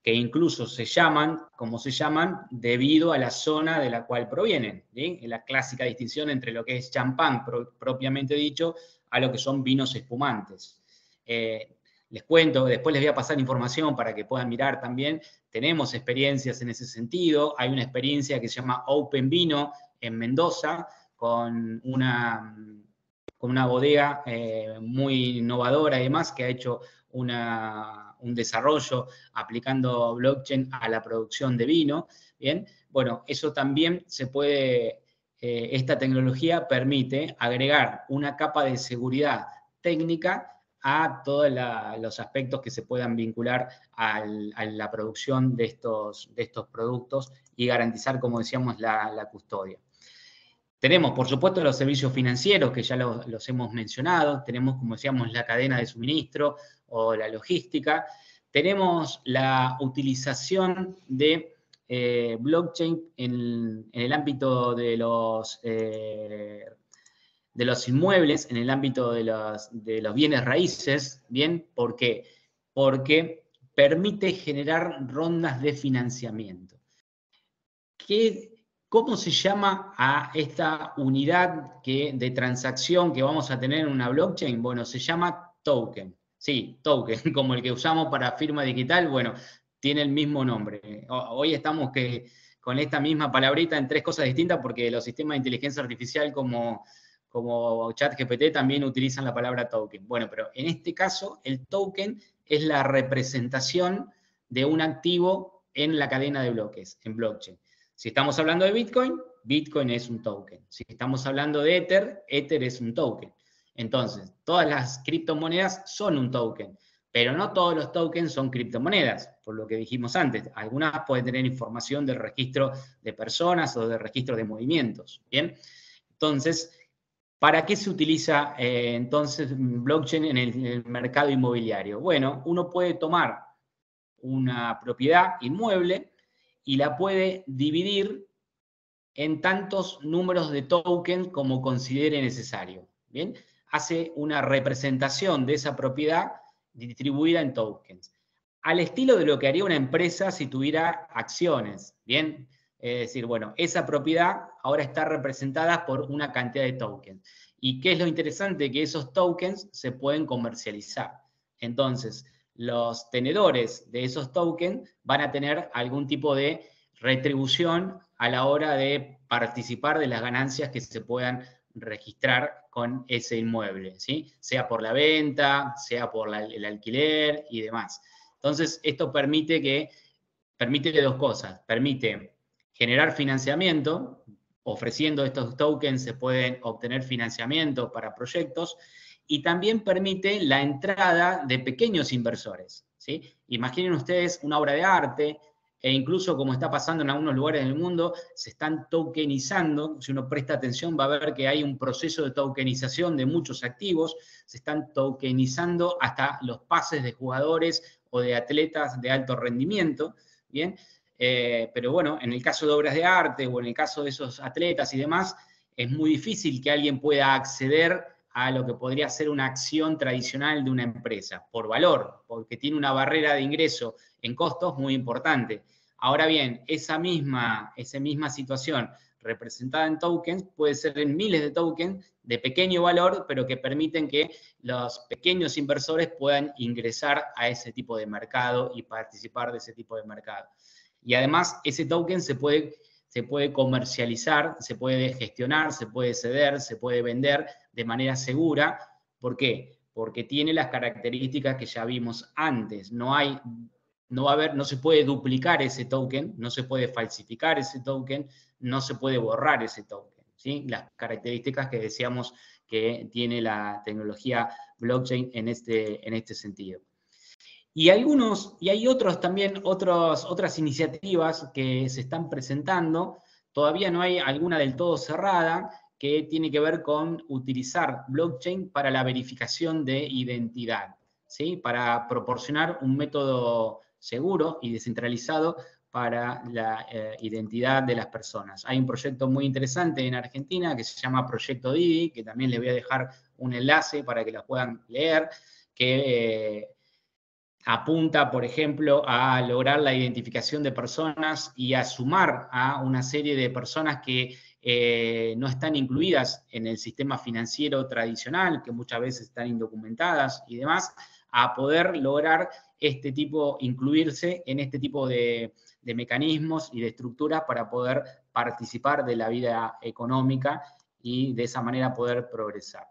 que incluso se llaman como se llaman debido a la zona de la cual provienen, ¿sí? La clásica distinción entre lo que es champán propiamente dicho a lo que son vinos espumantes. les cuento, después les voy a pasar información para que puedan mirar también. Tenemos experiencias en ese sentido. Hay una experiencia que se llama Open Vino en Mendoza, con una bodega muy innovadora y demás, que ha hecho un desarrollo aplicando blockchain a la producción de vino. Bien, bueno, eso también se puede, esta tecnología permite agregar una capa de seguridad técnica a todos los aspectos que se puedan vincular a la producción de estos productos y garantizar, como decíamos, la custodia. Tenemos, por supuesto, los servicios financieros, que ya los hemos mencionado. Tenemos, como decíamos, la cadena de suministro o la logística. Tenemos la utilización de blockchain en el ámbito de los inmuebles, en el ámbito de los bienes raíces. ¿Bien? ¿Por qué? Porque permite generar rondas de financiamiento. ¿Cómo se llama a esta unidad de transacción que vamos a tener en una blockchain? Bueno, se llama token. Sí, token, como el que usamos para firma digital, bueno, tiene el mismo nombre. Hoy estamos con esta misma palabrita en tres cosas distintas porque los sistemas de inteligencia artificial como ChatGPT también utilizan la palabra token. Bueno, pero en este caso, el token es la representación de un activo en la cadena de bloques, en blockchain. Si estamos hablando de Bitcoin, Bitcoin es un token. Si estamos hablando de Ether, Ether es un token. Entonces, todas las criptomonedas son un token, pero no todos los tokens son criptomonedas, por lo que dijimos antes. Algunas pueden tener información del registro de personas o del registro de movimientos. ¿Bien? Entonces, ¿para qué se utiliza entonces blockchain en el mercado inmobiliario? Bueno, uno puede tomar una propiedad inmueble y la puede dividir en tantos números de tokens como considere necesario. ¿Bien? Hace una representación de esa propiedad distribuida en tokens, al estilo de lo que haría una empresa si tuviera acciones. ¿Bien? Es decir, bueno, esa propiedad ahora está representada por una cantidad de tokens. ¿Y qué es lo interesante? Que esos tokens se pueden comercializar. Entonces, los tenedores de esos tokens van a tener algún tipo de retribución a la hora de participar de las ganancias que se puedan registrar con ese inmueble, ¿sí? Sea por la venta, sea por el alquiler y demás. Entonces, esto permite dos cosas. Permite generar financiamiento. Ofreciendo estos tokens se pueden obtener financiamiento para proyectos, y también permite la entrada de pequeños inversores, ¿sí? Imaginen ustedes una obra de arte, e incluso como está pasando en algunos lugares del mundo, se están tokenizando. Si uno presta atención va a ver que hay un proceso de tokenización de muchos activos. Se están tokenizando hasta los pases de jugadores o de atletas de alto rendimiento. ¿Bien? Pero bueno, en el caso de obras de arte o en el caso de esos atletas y demás, es muy difícil que alguien pueda acceder a lo que podría ser una acción tradicional de una empresa, por valor, porque tiene una barrera de ingreso en costos muy importante. Ahora bien, esa misma situación representada en tokens puede ser en miles de tokens de pequeño valor, pero que permiten que los pequeños inversores puedan ingresar a ese tipo de mercado y participar de ese tipo de mercado. Y además, ese token se puede comercializar, se puede gestionar, se puede ceder, se puede vender de manera segura. ¿Por qué? Porque tiene las características que ya vimos antes. No se puede duplicar ese token, no se puede falsificar ese token, no se puede borrar ese token, ¿sí? Las características que decíamos que tiene la tecnología blockchain en este sentido. Y hay otras iniciativas que se están presentando. Todavía no hay alguna del todo cerrada, que tiene que ver con utilizar blockchain para la verificación de identidad, ¿sí? Para proporcionar un método seguro y descentralizado para la identidad de las personas. Hay un proyecto muy interesante en Argentina que se llama Proyecto Didi, que también les voy a dejar un enlace para que lo puedan leer, que apunta, por ejemplo, a lograr la identificación de personas y a sumar a una serie de personas que no están incluidas en el sistema financiero tradicional, que muchas veces están indocumentadas y demás, a poder lograr incluirse en este tipo de mecanismos y de estructuras para poder participar de la vida económica y de esa manera poder progresar.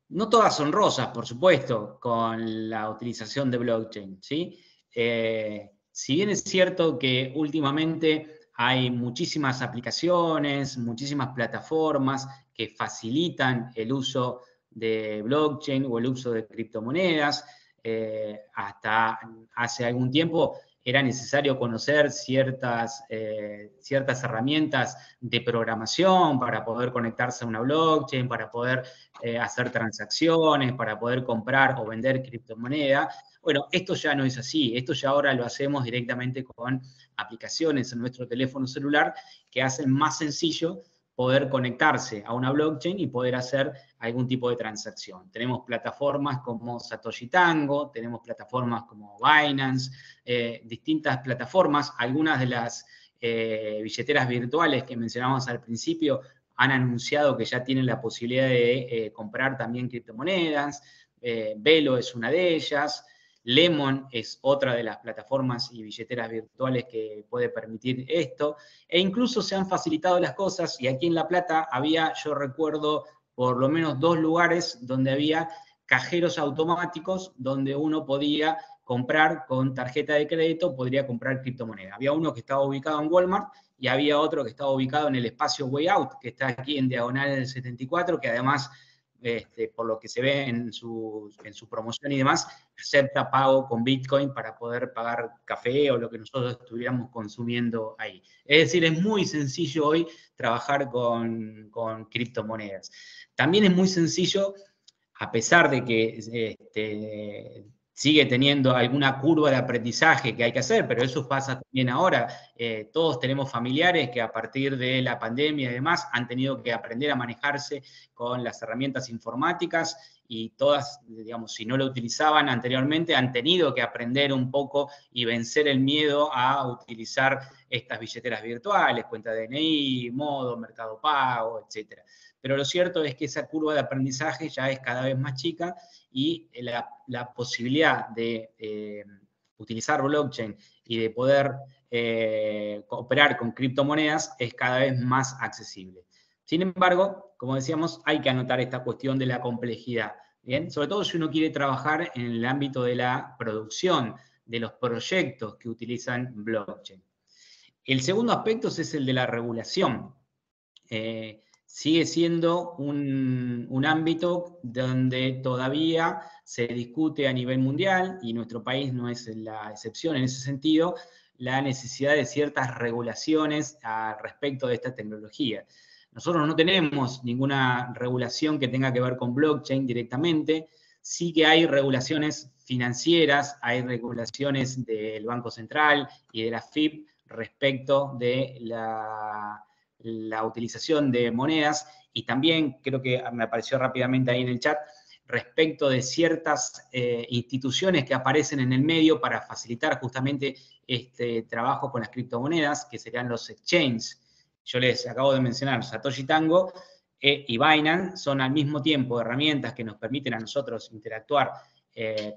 No todas son rosas, por supuesto, con la utilización de blockchain, ¿sí? Si bien es cierto que últimamente hay muchísimas aplicaciones, muchísimas plataformas que facilitan el uso de blockchain o el uso de criptomonedas, hasta hace algún tiempo era necesario conocer ciertas herramientas de programación para poder conectarse a una blockchain, para poder hacer transacciones, para poder comprar o vender criptomoneda. Bueno, esto ya no es así, esto ya ahora lo hacemos directamente con aplicaciones en nuestro teléfono celular que hacen más sencillo poder conectarse a una blockchain y poder hacer algún tipo de transacción. Tenemos plataformas como Satoshi Tango, tenemos plataformas como Binance, distintas plataformas, algunas de las billeteras virtuales que mencionamos al principio han anunciado que ya tienen la posibilidad de comprar también criptomonedas, Velo es una de ellas, Lemon es otra de las plataformas y billeteras virtuales que puede permitir esto, e incluso se han facilitado las cosas, y aquí en La Plata había, yo recuerdo, por lo menos 2 lugares donde había cajeros automáticos donde uno podía comprar con tarjeta de crédito, podría comprar criptomoneda. Había uno que estaba ubicado en Walmart y había otro que estaba ubicado en el espacio Way Out, que está aquí en Diagonal 74, que además, por lo que se ve en su promoción y demás, acepta pago con Bitcoin para poder pagar café o lo que nosotros estuviéramos consumiendo ahí. Es decir, es muy sencillo hoy trabajar con criptomonedas. También es muy sencillo, a pesar de que sigue teniendo alguna curva de aprendizaje que hay que hacer, pero eso pasa también ahora. Todos tenemos familiares que a partir de la pandemia y demás han tenido que aprender a manejarse con las herramientas informáticas y todas, digamos, si no lo utilizaban anteriormente, han tenido que aprender un poco y vencer el miedo a utilizar estas billeteras virtuales, cuenta DNI, Modo, Mercado Pago, etc. Pero lo cierto es que esa curva de aprendizaje ya es cada vez más chica y la posibilidad de utilizar blockchain y de poder operar con criptomonedas es cada vez más accesible. Sin embargo, como decíamos, hay que anotar esta cuestión de la complejidad, ¿bien? Sobre todo si uno quiere trabajar en el ámbito de la producción, de los proyectos que utilizan blockchain. El segundo aspecto es el de la regulación. Sigue siendo un ámbito donde todavía se discute a nivel mundial, y nuestro país no es la excepción en ese sentido, la necesidad de ciertas regulaciones al respecto de esta tecnología. Nosotros no tenemos ninguna regulación que tenga que ver con blockchain directamente, sí que hay regulaciones financieras, hay regulaciones del Banco Central y de la FIP respecto de la utilización de monedas, y también creo que me apareció rápidamente ahí en el chat, respecto de ciertas instituciones que aparecen en el medio para facilitar justamente este trabajo con las criptomonedas, que serían los exchanges. Yo les acabo de mencionar Satoshi Tango y Binance, son al mismo tiempo herramientas que nos permiten a nosotros interactuar,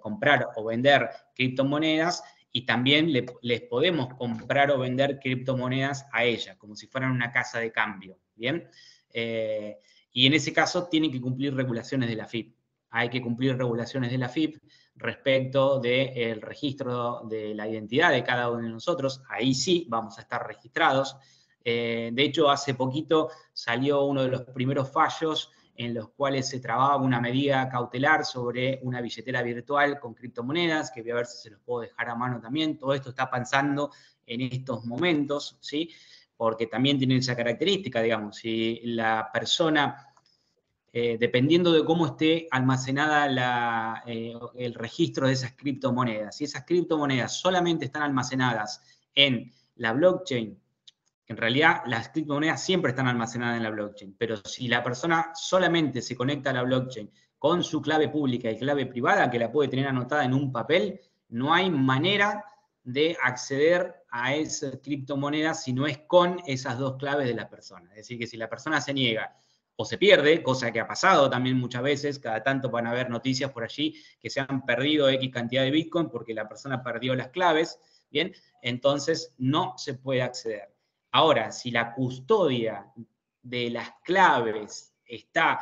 comprar o vender criptomonedas, y también les podemos comprar o vender criptomonedas a ellas, como si fueran una casa de cambio, ¿bien? Y en ese caso tienen que cumplir regulaciones de la FIP. Hay que cumplir regulaciones de la FIP respecto del registro de la identidad de cada uno de nosotros. Ahí sí vamos a estar registrados. De hecho, hace poquito salió uno de los primeros fallos en los cuales se trababa una medida cautelar sobre una billetera virtual con criptomonedas, que voy a ver si se los puedo dejar a mano también. Todo esto está pasando en estos momentos, ¿sí? Porque también tiene esa característica, digamos, si la persona, dependiendo de cómo esté almacenada el registro de esas criptomonedas, si esas criptomonedas solamente están almacenadas en la blockchain, en realidad las criptomonedas siempre están almacenadas en la blockchain, pero si la persona solamente se conecta a la blockchain con su clave pública y clave privada, que la puede tener anotada en un papel, no hay manera de acceder a esa criptomoneda si no es con esas dos claves de la persona. Es decir, que si la persona se niega o se pierde, cosa que ha pasado también muchas veces, cada tanto van a haber noticias por allí que se han perdido X cantidad de Bitcoin porque la persona perdió las claves, ¿bien? Entonces no se puede acceder. Ahora, si la custodia de las claves está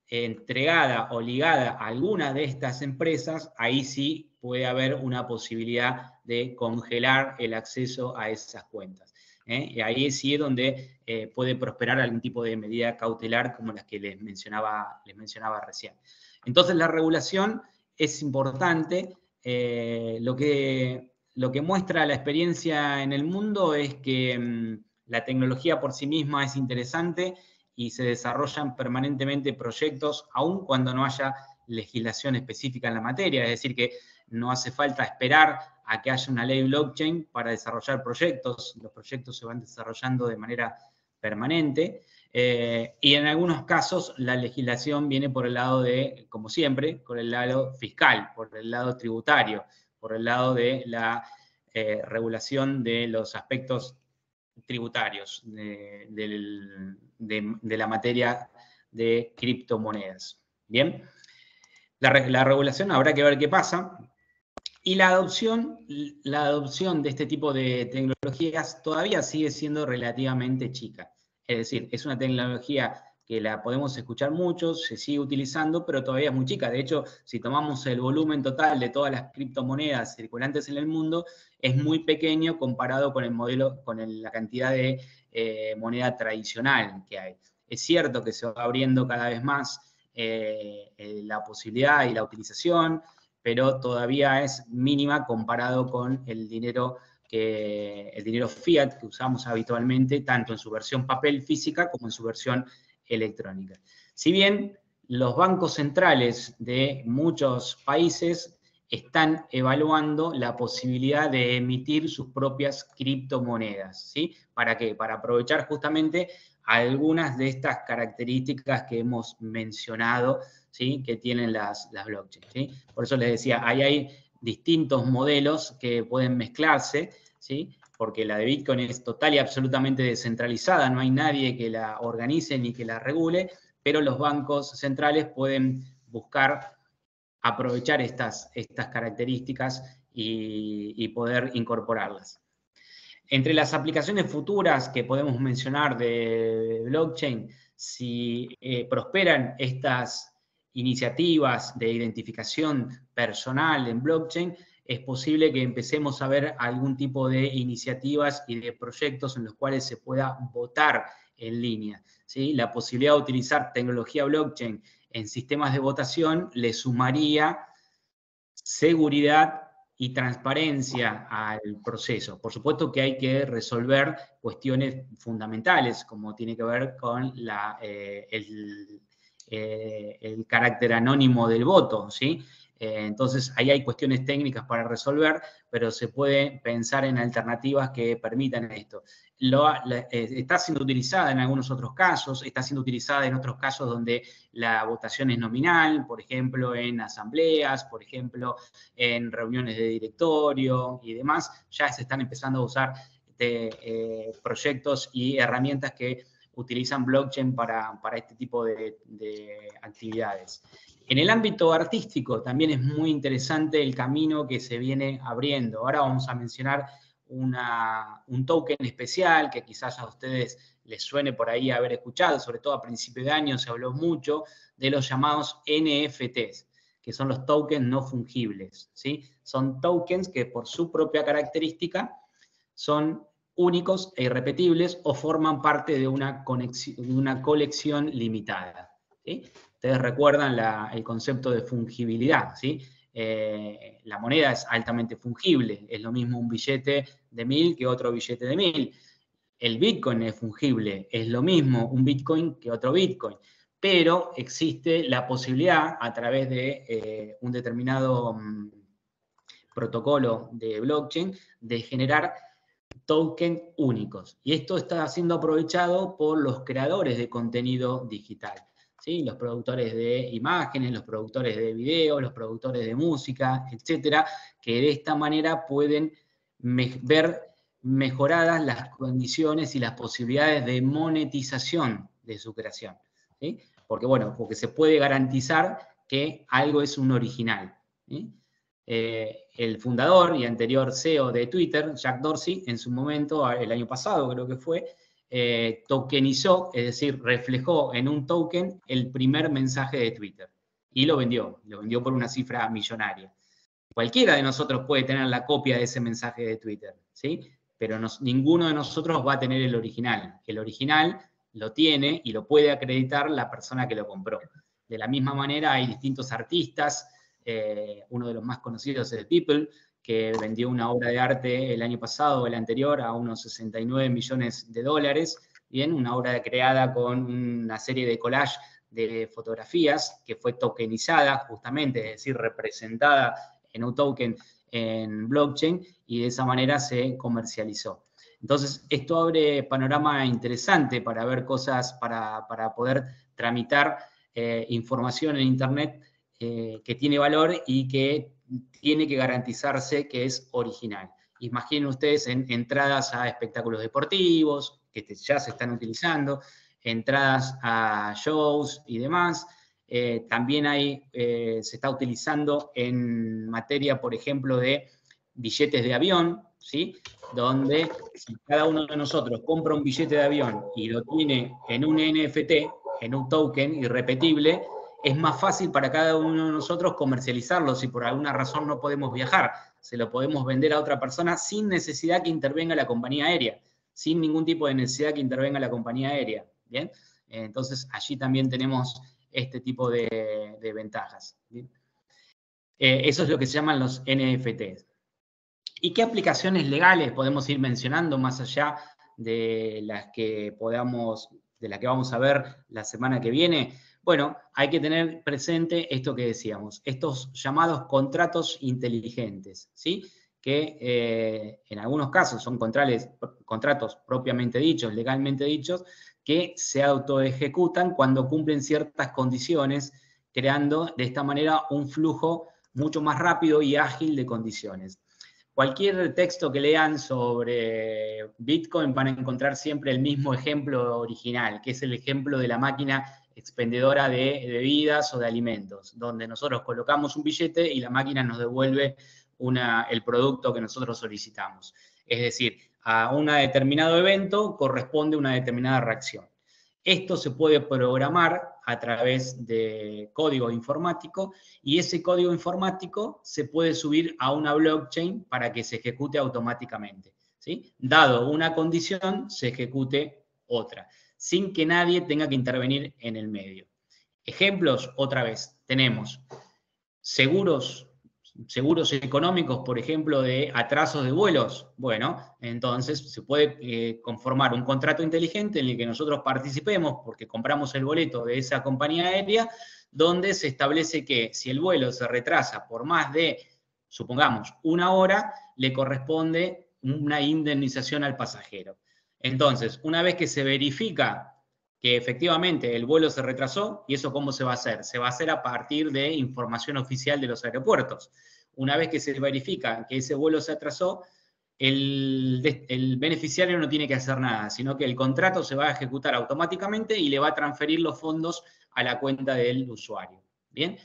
entregada o ligada a alguna de estas empresas, ahí sí puede haber una posibilidad de congelar el acceso a esas cuentas. Y ahí sí es donde puede prosperar algún tipo de medida cautelar como las que les mencionaba recién. Entonces la regulación es importante. Lo que muestra la experiencia en el mundo es que la tecnología por sí misma es interesante y se desarrollan permanentemente proyectos, aun cuando no haya legislación específica en la materia, es decir, que no hace falta esperar a que haya una ley blockchain para desarrollar proyectos. Los proyectos se van desarrollando de manera permanente, y en algunos casos la legislación viene por el lado de, como siempre, por el lado fiscal, por el lado tributario, por el lado de la regulación de los aspectos tributarios de la materia de criptomonedas. Bien, la regulación habrá que ver qué pasa. Y la adopción de este tipo de tecnologías todavía sigue siendo relativamente chica. Es decir, es una tecnología que la podemos escuchar mucho, se sigue utilizando, pero todavía es muy chica. De hecho, si tomamos el volumen total de todas las criptomonedas circulantes en el mundo, es muy pequeño comparado con el modelo, con la cantidad de moneda tradicional que hay. Es cierto que se va abriendo cada vez más la posibilidad y la utilización, pero todavía es mínima comparado con el dinero fiat que usamos habitualmente, tanto en su versión papel física como en su versión electrónica. Si bien los bancos centrales de muchos países están evaluando la posibilidad de emitir sus propias criptomonedas, ¿sí? ¿Para qué? Para aprovechar justamente algunas de estas características que hemos mencionado, ¿sí? Que tienen las blockchains, ¿sí? Por eso les decía, ahí hay distintos modelos que pueden mezclarse, ¿sí? Porque la de Bitcoin es total y absolutamente descentralizada, no hay nadie que la organice ni que la regule, pero los bancos centrales pueden buscar aprovechar estas características y poder incorporarlas. Entre las aplicaciones futuras que podemos mencionar de blockchain, si prosperan estas iniciativas de identificación personal en blockchain, es posible que empecemos a ver algún tipo de iniciativas y de proyectos en los cuales se pueda votar en línea, ¿sí? La posibilidad de utilizar tecnología blockchain en sistemas de votación le sumaría seguridad y transparencia al proceso. Por supuesto que hay que resolver cuestiones fundamentales, como tiene que ver con el carácter anónimo del voto, ¿sí? Entonces, ahí hay cuestiones técnicas para resolver, pero se puede pensar en alternativas que permitan esto. Está siendo utilizada en algunos otros casos, está siendo utilizada en otros casos donde la votación es nominal, por ejemplo, en asambleas, por ejemplo, en reuniones de directorio y demás. Ya se están empezando a usar proyectos y herramientas que utilizan blockchain para este tipo de actividades. En el ámbito artístico también es muy interesante el camino que se viene abriendo. Ahora vamos a mencionar un token especial que quizás a ustedes les suene por ahí haber escuchado, sobre todo a principios de año se habló mucho de los llamados NFTs, que son los tokens no fungibles, ¿sí? Son tokens que por su propia característica son únicos e irrepetibles o forman parte de una colección limitada, ¿sí? Ustedes recuerdan el concepto de fungibilidad, ¿sí? La moneda es altamente fungible, es lo mismo un billete de 1000 que otro billete de 1000. El Bitcoin es fungible, es lo mismo un Bitcoin que otro Bitcoin, pero existe la posibilidad a través de un determinado protocolo de blockchain de generar tokens únicos. Y esto está siendo aprovechado por los creadores de contenido digital, ¿sí? Los productores de imágenes, los productores de video, los productores de música, etcétera, que de esta manera pueden ver mejoradas las condiciones y las posibilidades de monetización de su creación, ¿sí? Porque se puede garantizar que algo es un original, ¿sí? El fundador y anterior CEO de Twitter, Jack Dorsey, en su momento, el año pasado creo que fue, tokenizó, es decir, reflejó en un token el primer mensaje de Twitter y lo vendió por una cifra millonaria. Cualquiera de nosotros puede tener la copia de ese mensaje de Twitter, ¿sí? Pero ninguno de nosotros va a tener el original. El original lo tiene y lo puede acreditar la persona que lo compró. De la misma manera hay distintos artistas, uno de los más conocidos es People, que vendió una obra de arte el año pasado o el anterior a unos 69 millones de dólares, bien, una obra creada con una serie de collage de fotografías que fue tokenizada justamente, es decir, representada en un token en blockchain, y de esa manera se comercializó. Entonces, esto abre panorama interesante para ver cosas, para poder tramitar información en Internet que tiene valor y que tiene que garantizarse que es original. Imaginen ustedes en entradas a espectáculos deportivos, que ya se están utilizando, entradas a shows y demás. También se está utilizando en materia, por ejemplo, de billetes de avión, ¿sí? Donde si cada uno de nosotros compra un billete de avión y lo tiene en un NFT, en un token irrepetible, es más fácil para cada uno de nosotros comercializarlo. Si por alguna razón no podemos viajar, se lo podemos vender a otra persona sin necesidad que intervenga la compañía aérea, sin ningún tipo de necesidad que intervenga la compañía aérea, ¿bien? Entonces, allí también tenemos este tipo de ventajas, ¿bien? Eso es lo que se llaman los NFTs. ¿Y qué aplicaciones legales podemos ir mencionando más allá de las que vamos a ver la semana que viene? Bueno, hay que tener presente esto que decíamos, estos llamados contratos inteligentes, ¿sí? Que en algunos casos son contratos propiamente dichos, legalmente dichos, que se autoejecutan cuando cumplen ciertas condiciones, creando de esta manera un flujo mucho más rápido y ágil de condiciones. Cualquier texto que lean sobre Bitcoin van a encontrar siempre el mismo ejemplo original, que es el ejemplo de la máquina expendedora de bebidas o de alimentos, donde nosotros colocamos un billete y la máquina nos devuelve el producto que nosotros solicitamos. Es decir, a un determinado evento corresponde una determinada reacción. Esto se puede programar a través de código informático y ese código informático se puede subir a una blockchain para que se ejecute automáticamente, ¿sí? Dado una condición, se ejecute otra, sin que nadie tenga que intervenir en el medio. Ejemplos, otra vez, tenemos seguros económicos, por ejemplo, de atrasos de vuelos. Bueno, entonces se puede conformar un contrato inteligente en el que nosotros participemos porque compramos el boleto de esa compañía aérea, donde se establece que si el vuelo se retrasa por más de, supongamos, 1 hora, le corresponde una indemnización al pasajero. Entonces, una vez que se verifica que efectivamente el vuelo se retrasó, ¿y eso cómo se va a hacer? Se va a hacer a partir de información oficial de los aeropuertos. Una vez que se verifica que ese vuelo se atrasó, el beneficiario no tiene que hacer nada, sino que el contrato se va a ejecutar automáticamente y le va a transferir los fondos a la cuenta del usuario. ¿Bien?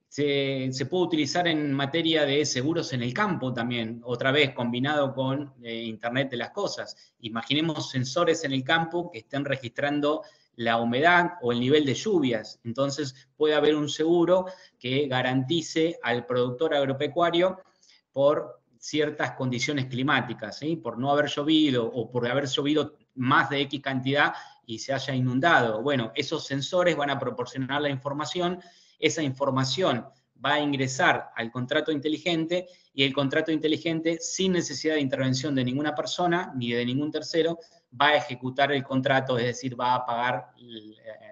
Se puede utilizar en materia de seguros en el campo también, otra vez combinado con Internet de las cosas. Imaginemos sensores en el campo que estén registrando la humedad o el nivel de lluvias. Entonces puede haber un seguro que garantice al productor agropecuario por ciertas condiciones climáticas, ¿sí? Por no haber llovido o por haber llovido más de X cantidad y se haya inundado. Bueno, esos sensores van a proporcionar la información. Esa información va a ingresar al contrato inteligente y el contrato inteligente, sin necesidad de intervención de ninguna persona ni de ningún tercero, va a ejecutar el contrato, es decir, va a pagar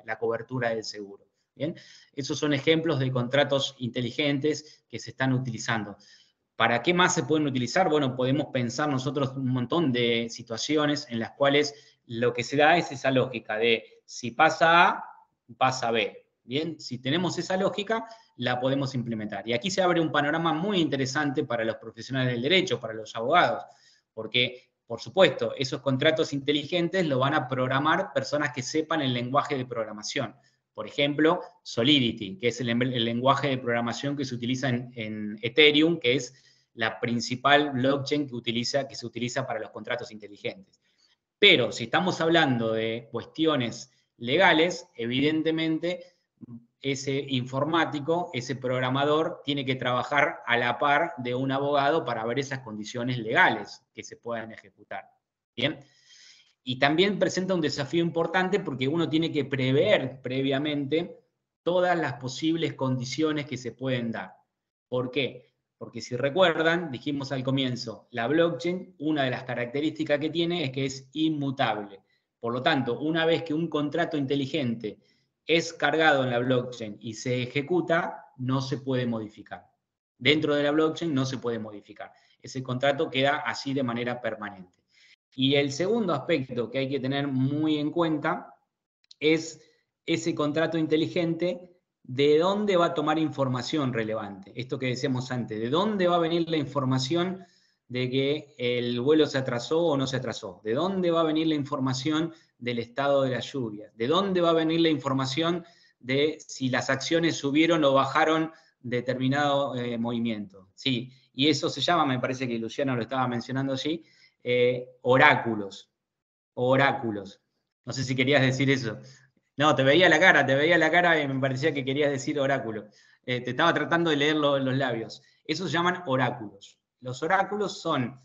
la cobertura del seguro. ¿Bien? Esos son ejemplos de contratos inteligentes que se están utilizando. ¿Para qué más se pueden utilizar? Bueno, podemos pensar nosotros un montón de situaciones en las cuales lo que se da es esa lógica de si pasa A, pasa B. Bien, si tenemos esa lógica, la podemos implementar. Y aquí se abre un panorama muy interesante para los profesionales del derecho, para los abogados, porque, por supuesto, esos contratos inteligentes lo van a programar personas que sepan el lenguaje de programación. Por ejemplo, Solidity, que es el lenguaje de programación que se utiliza en Ethereum, que es la principal blockchain que se utiliza para los contratos inteligentes. Pero si estamos hablando de cuestiones legales, evidentemente ese informático, ese programador, tiene que trabajar a la par de un abogado para ver esas condiciones legales que se puedan ejecutar. ¿Bien? Y también presenta un desafío importante porque uno tiene que prever previamente todas las posibles condiciones que se pueden dar. ¿Por qué? Porque si recuerdan, dijimos al comienzo, la blockchain, una de las características que tiene es que es inmutable. Por lo tanto, una vez que un contrato inteligente es cargado en la blockchain y se ejecuta, no se puede modificar. Dentro de la blockchain no se puede modificar. Ese contrato queda así de manera permanente. Y el segundo aspecto que hay que tener muy en cuenta es ese contrato inteligente, de dónde va a tomar información relevante. Esto que decíamos antes, de dónde va a venir la información de que el vuelo se atrasó o no se atrasó, de dónde va a venir la información del estado de las lluvias, de dónde va a venir la información de si las acciones subieron o bajaron determinado movimiento. Sí, y eso se llama, me parece que Luciano lo estaba mencionando allí, oráculos. No sé si querías decir eso. No, te veía la cara y me parecía que querías decir oráculo. Te estaba tratando de leer los labios. Eso se llaman oráculos. Los oráculos son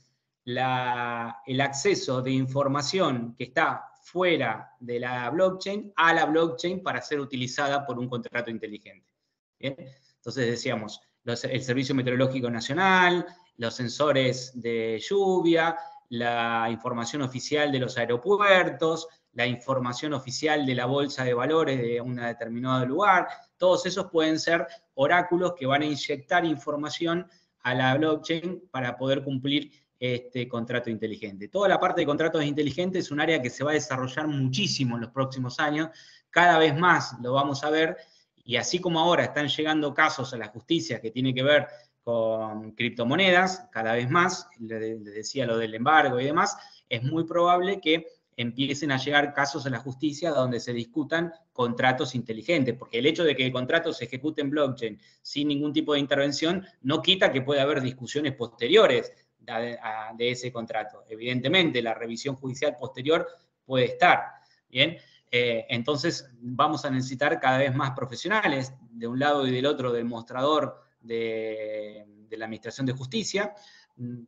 el acceso de información que está fuera de la blockchain a la blockchain para ser utilizada por un contrato inteligente. ¿Bien? Entonces decíamos, el Servicio Meteorológico Nacional, los sensores de lluvia, la información oficial de los aeropuertos, la información oficial de la bolsa de valores de un determinado lugar, todos esos pueden ser oráculos que van a inyectar información a la blockchain para poder cumplir este contrato inteligente. Toda la parte de contratos inteligentes es un área que se va a desarrollar muchísimo en los próximos años, cada vez más lo vamos a ver, y así como ahora están llegando casos a la justicia que tiene que ver con criptomonedas, cada vez más, les decía lo del embargo y demás, es muy probable que empiecen a llegar casos a la justicia donde se discutan contratos inteligentes, porque el hecho de que el contrato se ejecute en blockchain sin ningún tipo de intervención no quita que pueda haber discusiones posteriores de ese contrato. Evidentemente, la revisión judicial posterior puede estar, ¿bien? Entonces vamos a necesitar cada vez más profesionales de un lado y del otro del mostrador de la Administración de Justicia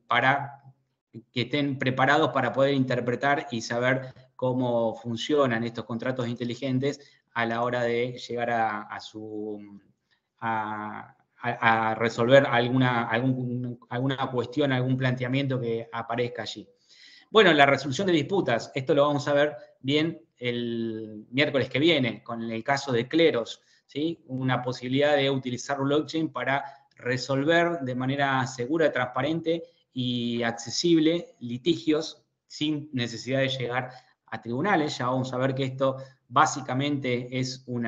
para que estén preparados para poder interpretar y saber cómo funcionan estos contratos inteligentes a la hora de llegar a resolver alguna cuestión, algún planteamiento que aparezca allí. Bueno, la resolución de disputas, esto lo vamos a ver bien el miércoles que viene, con el caso de Cleros, ¿sí? Una posibilidad de utilizar blockchain para resolver de manera segura, transparente y accesible litigios sin necesidad de llegar a tribunales. Ya vamos a ver que esto básicamente es un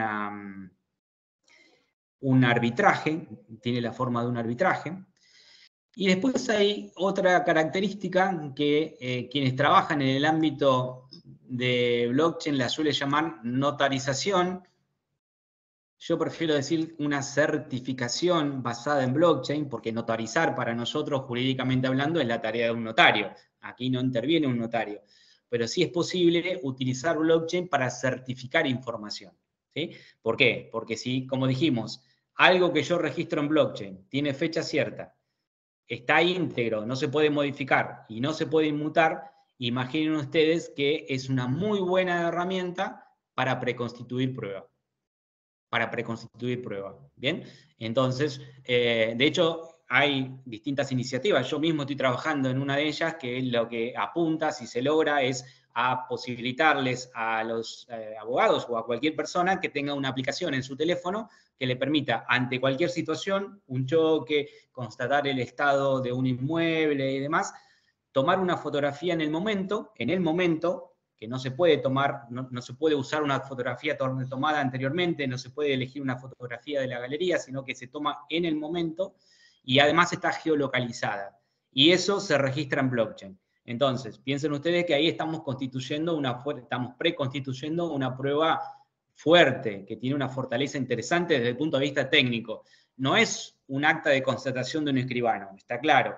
arbitraje, tiene la forma de un arbitraje. Y después hay otra característica que quienes trabajan en el ámbito de blockchain la suele llamar notarización. Yo prefiero decir una certificación basada en blockchain, porque notarizar para nosotros, jurídicamente hablando, es la tarea de un notario. Aquí no interviene un notario. Pero sí es posible utilizar blockchain para certificar información, ¿sí? ¿Por qué? Porque si, como dijimos, algo que yo registro en blockchain tiene fecha cierta, está íntegro, no se puede modificar y no se puede inmutar, imaginen ustedes que es una muy buena herramienta para preconstituir prueba. ¿Bien? Entonces, de hecho, hay distintas iniciativas. Yo mismo estoy trabajando en una de ellas que lo que apunta, si se logra, es a posibilitarles a los abogados o a cualquier persona que tenga una aplicación en su teléfono que le permita, ante cualquier situación, un choque, constatar el estado de un inmueble y demás, tomar una fotografía en el momento, que no se puede tomar, no se puede usar una fotografía tomada anteriormente, no se puede elegir una fotografía de la galería, sino que se toma en el momento y además está geolocalizada. Y eso se registra en blockchain. Entonces, piensen ustedes que ahí estamos preconstituyendo una prueba fuerte, que tiene una fortaleza interesante desde el punto de vista técnico. No es un acta de constatación de un escribano, está claro,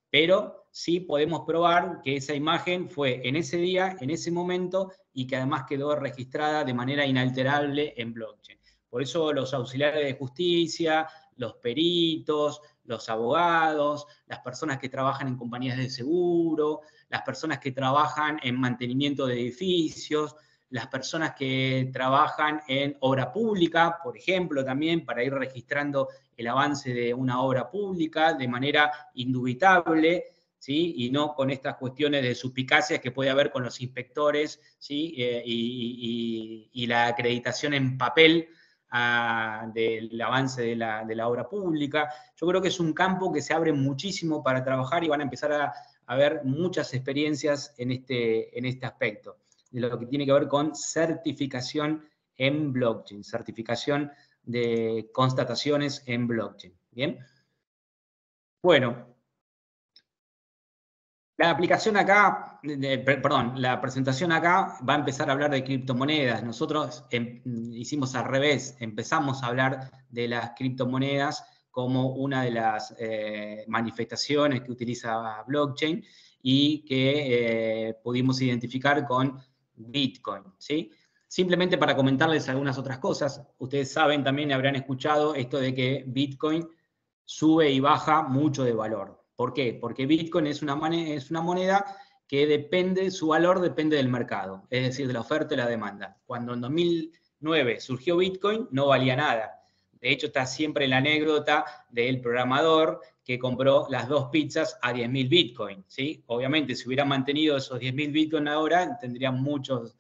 pero sí podemos probar que esa imagen fue en ese día, en ese momento, y que además quedó registrada de manera inalterable en blockchain. Por eso los auxiliares de justicia, los peritos, los abogados, las personas que trabajan en compañías de seguro, las personas que trabajan en mantenimiento de edificios, las personas que trabajan en obra pública, por ejemplo, también para ir registrando el avance de una obra pública de manera indubitable, ¿sí? Y no con estas cuestiones de suspicacias que puede haber con los inspectores, ¿sí? Y la acreditación en papel del avance de la obra pública. Yo creo que es un campo que se abre muchísimo para trabajar y van a empezar a ver muchas experiencias en este aspecto, de lo que tiene que ver con certificación en blockchain, certificación de constataciones en blockchain. ¿Bien? Bueno, la aplicación acá, perdón, la presentación acá va a empezar a hablar de criptomonedas. Nosotros hicimos al revés, empezamos a hablar de las criptomonedas como una de las manifestaciones que utiliza blockchain y que pudimos identificar con Bitcoin, ¿sí? Simplemente para comentarles algunas otras cosas, ustedes saben, también habrán escuchado esto de que Bitcoin sube y baja mucho de valor. ¿Por qué? Porque Bitcoin es una moneda que depende, su valor depende del mercado, es decir, de la oferta y la demanda. Cuando en 2009 surgió Bitcoin, no valía nada. De hecho, está siempre la anécdota del programador que compró las 2 pizzas a 10.000 Bitcoin, ¿sí? Obviamente, si hubiera mantenido esos 10.000 Bitcoin ahora, tendrían muchos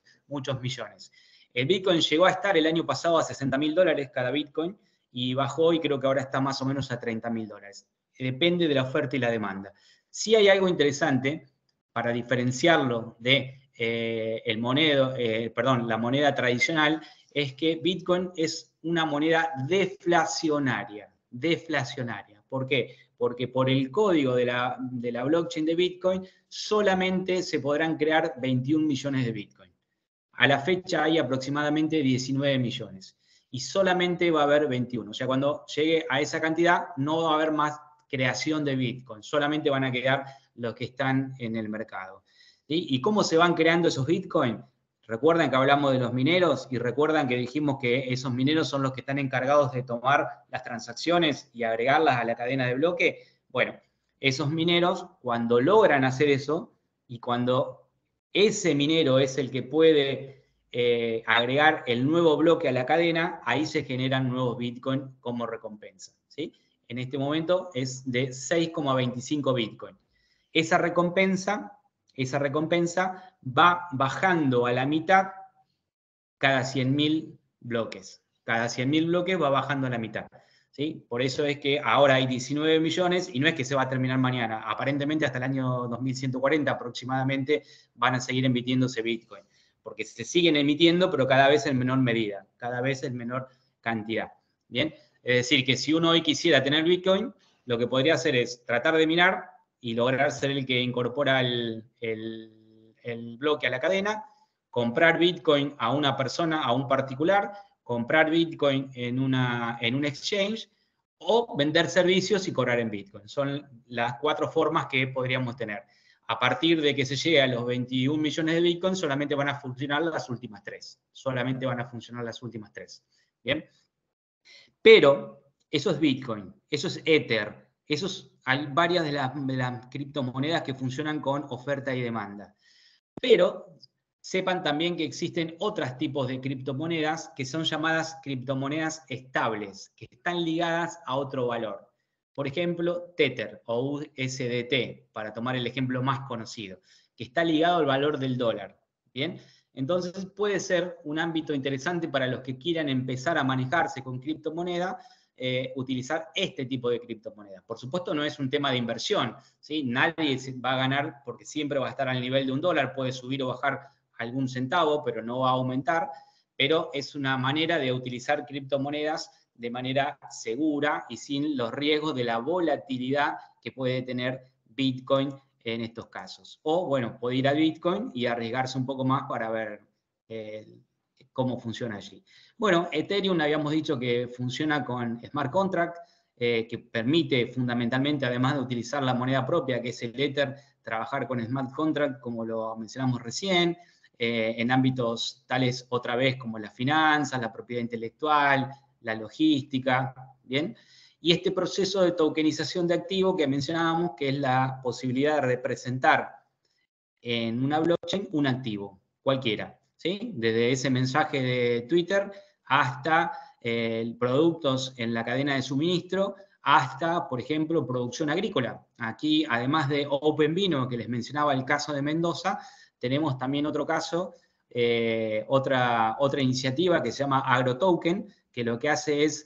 millones. El Bitcoin llegó a estar el año pasado a $60.000 cada Bitcoin, y bajó y creo que ahora está más o menos a $30.000. Depende de la oferta y la demanda. Sí hay algo interesante para diferenciarlo de la moneda tradicional, es que Bitcoin es una moneda deflacionaria. ¿Por qué? Porque por el código de la blockchain de Bitcoin solamente se podrán crear 21 millones de Bitcoin. A la fecha hay aproximadamente 19 millones. Y solamente va a haber 21. O sea, cuando llegue a esa cantidad, no va a haber más creación de Bitcoin. Solamente van a quedar los que están en el mercado. ¿Sí? ¿Y cómo se van creando esos Bitcoin? Recuerdan que hablamos de los mineros y recuerdan que dijimos que esos mineros son los que están encargados de tomar las transacciones y agregarlas a la cadena de bloque. Bueno, esos mineros, cuando logran hacer eso y cuando ese minero es el que puede agregar el nuevo bloque a la cadena, ahí se generan nuevos Bitcoin como recompensa, ¿sí? En este momento es de 6,25 Bitcoin. Esa recompensa va bajando a la mitad cada 100.000 bloques. Cada 100.000 bloques va bajando a la mitad. ¿Sí? Por eso es que ahora hay 19 millones y no es que se va a terminar mañana. Aparentemente hasta el año 2140 aproximadamente van a seguir emitiéndose Bitcoin. Porque se siguen emitiendo, pero cada vez en menor medida, cada vez en menor cantidad. ¿Bien? Es decir, que si uno hoy quisiera tener Bitcoin, lo que podría hacer es tratar de minar y lograr ser el que incorpora el bloque a la cadena, comprar Bitcoin a una persona, a un particular, comprar Bitcoin en un exchange o vender servicios y cobrar en Bitcoin. Son las 4 formas que podríamos tener. A partir de que se llegue a los 21 millones de Bitcoin, solamente van a funcionar las últimas 3. Solamente van a funcionar las últimas 3. ¿Bien? Pero eso es Bitcoin, eso es Ether, hay varias de las criptomonedas que funcionan con oferta y demanda. Pero sepan también que existen otros tipos de criptomonedas que son llamadas criptomonedas estables, que están ligadas a otro valor. Por ejemplo, Tether o USDT, para tomar el ejemplo más conocido, que está ligado al valor del dólar. ¿Bien? Entonces puede ser un ámbito interesante para los que quieran empezar a manejarse con criptomoneda, utilizar este tipo de criptomonedas. Por supuesto no es un tema de inversión, ¿sí? Nadie va a ganar porque siempre va a estar al nivel de un dólar, puede subir o bajar algún centavo, pero no va a aumentar, pero es una manera de utilizar criptomonedas de manera segura y sin los riesgos de la volatilidad que puede tener Bitcoin en estos casos. O, bueno, puede ir a Bitcoin y arriesgarse un poco más para ver cómo funciona allí. Bueno, Ethereum habíamos dicho que funciona con Smart Contract, que permite fundamentalmente, además de utilizar la moneda propia, que es el Ether, trabajar con Smart Contract, como lo mencionamos recién, en ámbitos tales otra vez como las finanzas, la propiedad intelectual, la logística, ¿bien? Y este proceso de tokenización de activo que mencionábamos, que es la posibilidad de representar en una blockchain un activo, cualquiera, ¿sí? Desde ese mensaje de Twitter hasta productos en la cadena de suministro, hasta, por ejemplo, producción agrícola. Aquí, además de OpenVino, que les mencionaba el caso de Mendoza, tenemos también otro caso, otra iniciativa que se llama AgroToken, que lo que hace es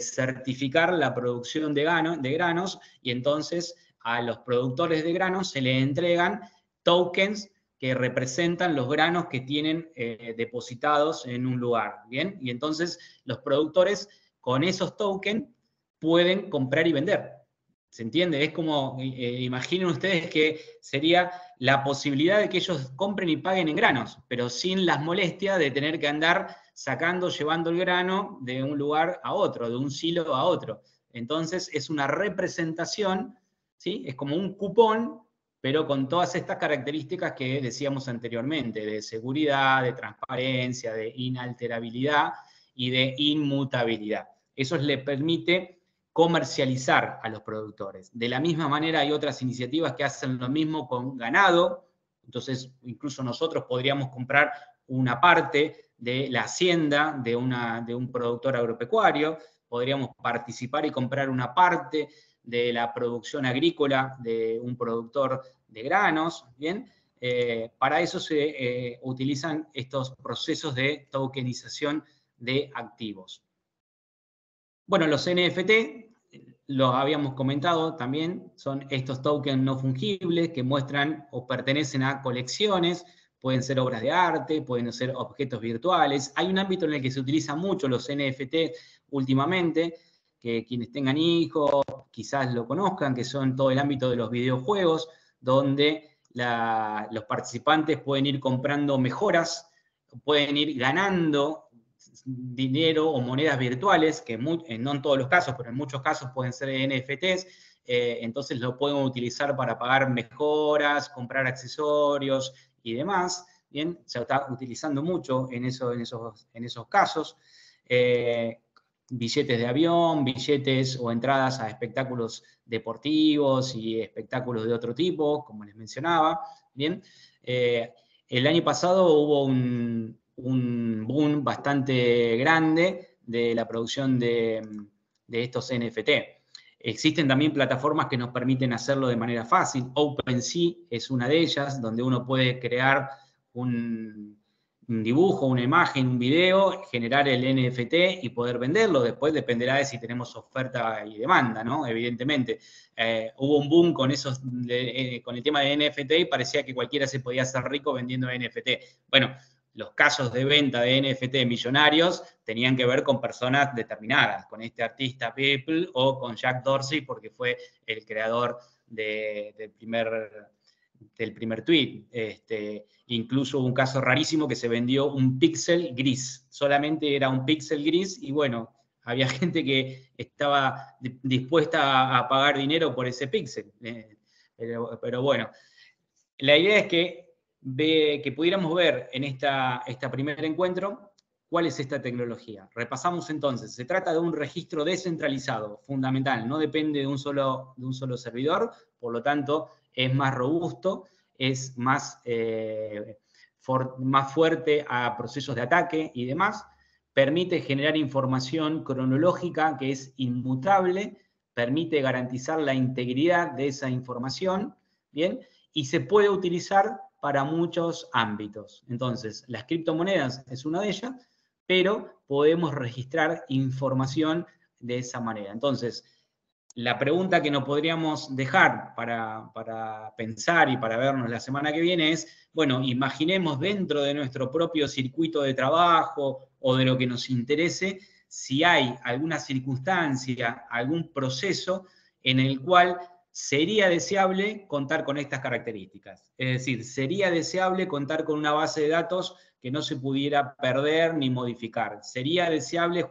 certificar la producción de granos, y entonces a los productores de granos se les entregan tokens que representan los granos que tienen depositados en un lugar, ¿bien? Y entonces los productores con esos tokens pueden comprar y vender. ¿Se entiende? Es como, imaginen ustedes que sería la posibilidad de que ellos compren y paguen en granos, pero sin las molestias de tener que andar sacando, llevando el grano de un lugar a otro, de un silo a otro. Entonces es una representación, ¿sí? Es como un cupón, pero con todas estas características que decíamos anteriormente, de seguridad, de transparencia, de inalterabilidad y de inmutabilidad. Eso le permite comercializar a los productores. De la misma manera hay otras iniciativas que hacen lo mismo con ganado, entonces incluso nosotros podríamos comprar una parte de la hacienda de un productor agropecuario, podríamos participar y comprar una parte de la producción agrícola de un productor de granos, ¿bien? Para eso se utilizan estos procesos de tokenización de activos. Bueno, los NFT, los habíamos comentado también, son estos tokens no fungibles que muestran o pertenecen a colecciones, pueden ser obras de arte, pueden ser objetos virtuales. Hay un ámbito en el que se utilizan mucho los NFT últimamente, que quienes tengan hijos quizás lo conozcan, que son todo el ámbito de los videojuegos, donde los participantes pueden ir comprando mejoras, pueden ir ganando dinero o monedas virtuales, que no en todos los casos, pero en muchos casos pueden ser NFTs, entonces lo pueden utilizar para pagar mejoras, comprar accesorios y demás. Bien, se está utilizando mucho en esos casos. Billetes de avión, billetes o entradas a espectáculos deportivos y espectáculos de otro tipo, como les mencionaba. Bien, el año pasado hubo un boom bastante grande de la producción de estos NFT. Existen también plataformas que nos permiten hacerlo de manera fácil. OpenSea es una de ellas, donde uno puede crear un dibujo, una imagen, un video, generar el NFT y poder venderlo. Después dependerá de si tenemos oferta y demanda, ¿no? Evidentemente. Hubo un boom con el tema de NFT y parecía que cualquiera se podía hacer rico vendiendo NFT. Bueno, los casos de venta de NFT millonarios tenían que ver con personas determinadas, con este artista People o con Jack Dorsey, porque fue el creador del primer tweet. Incluso hubo un caso rarísimo que se vendió un píxel gris, solamente era un píxel gris y bueno, había gente que estaba dispuesta a pagar dinero por ese píxel. Pero bueno, la idea es que pudiéramos ver en este primer encuentro cuál es esta tecnología. Repasamos entonces, se trata de un registro descentralizado, fundamental, no depende de un solo servidor, por lo tanto es más robusto, es más fuerte a procesos de ataque y demás, permite generar información cronológica que es inmutable, permite garantizar la integridad de esa información, ¿bien? Y se puede utilizar para muchos ámbitos. Entonces, las criptomonedas es una de ellas, pero podemos registrar información de esa manera. Entonces, la pregunta que nos podríamos dejar para pensar y para vernos la semana que viene es, bueno, imaginemos dentro de nuestro propio circuito de trabajo o de lo que nos interese, si hay alguna circunstancia, algún proceso en el cual sería deseable contar con estas características. Es decir, sería deseable contar con una base de datos que no se pudiera perder ni modificar. Sería deseable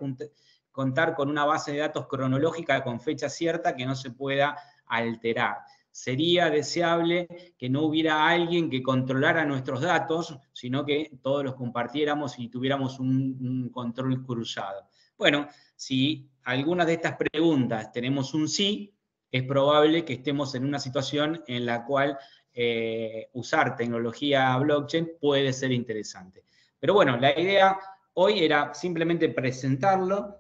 contar con una base de datos cronológica con fecha cierta que no se pueda alterar. Sería deseable que no hubiera alguien que controlara nuestros datos, sino que todos los compartiéramos y tuviéramos un control cruzado. Bueno, si algunas de estas preguntas tenemos un sí, es probable que estemos en una situación en la cual usar tecnología blockchain puede ser interesante. Pero bueno, la idea hoy era simplemente presentarlo,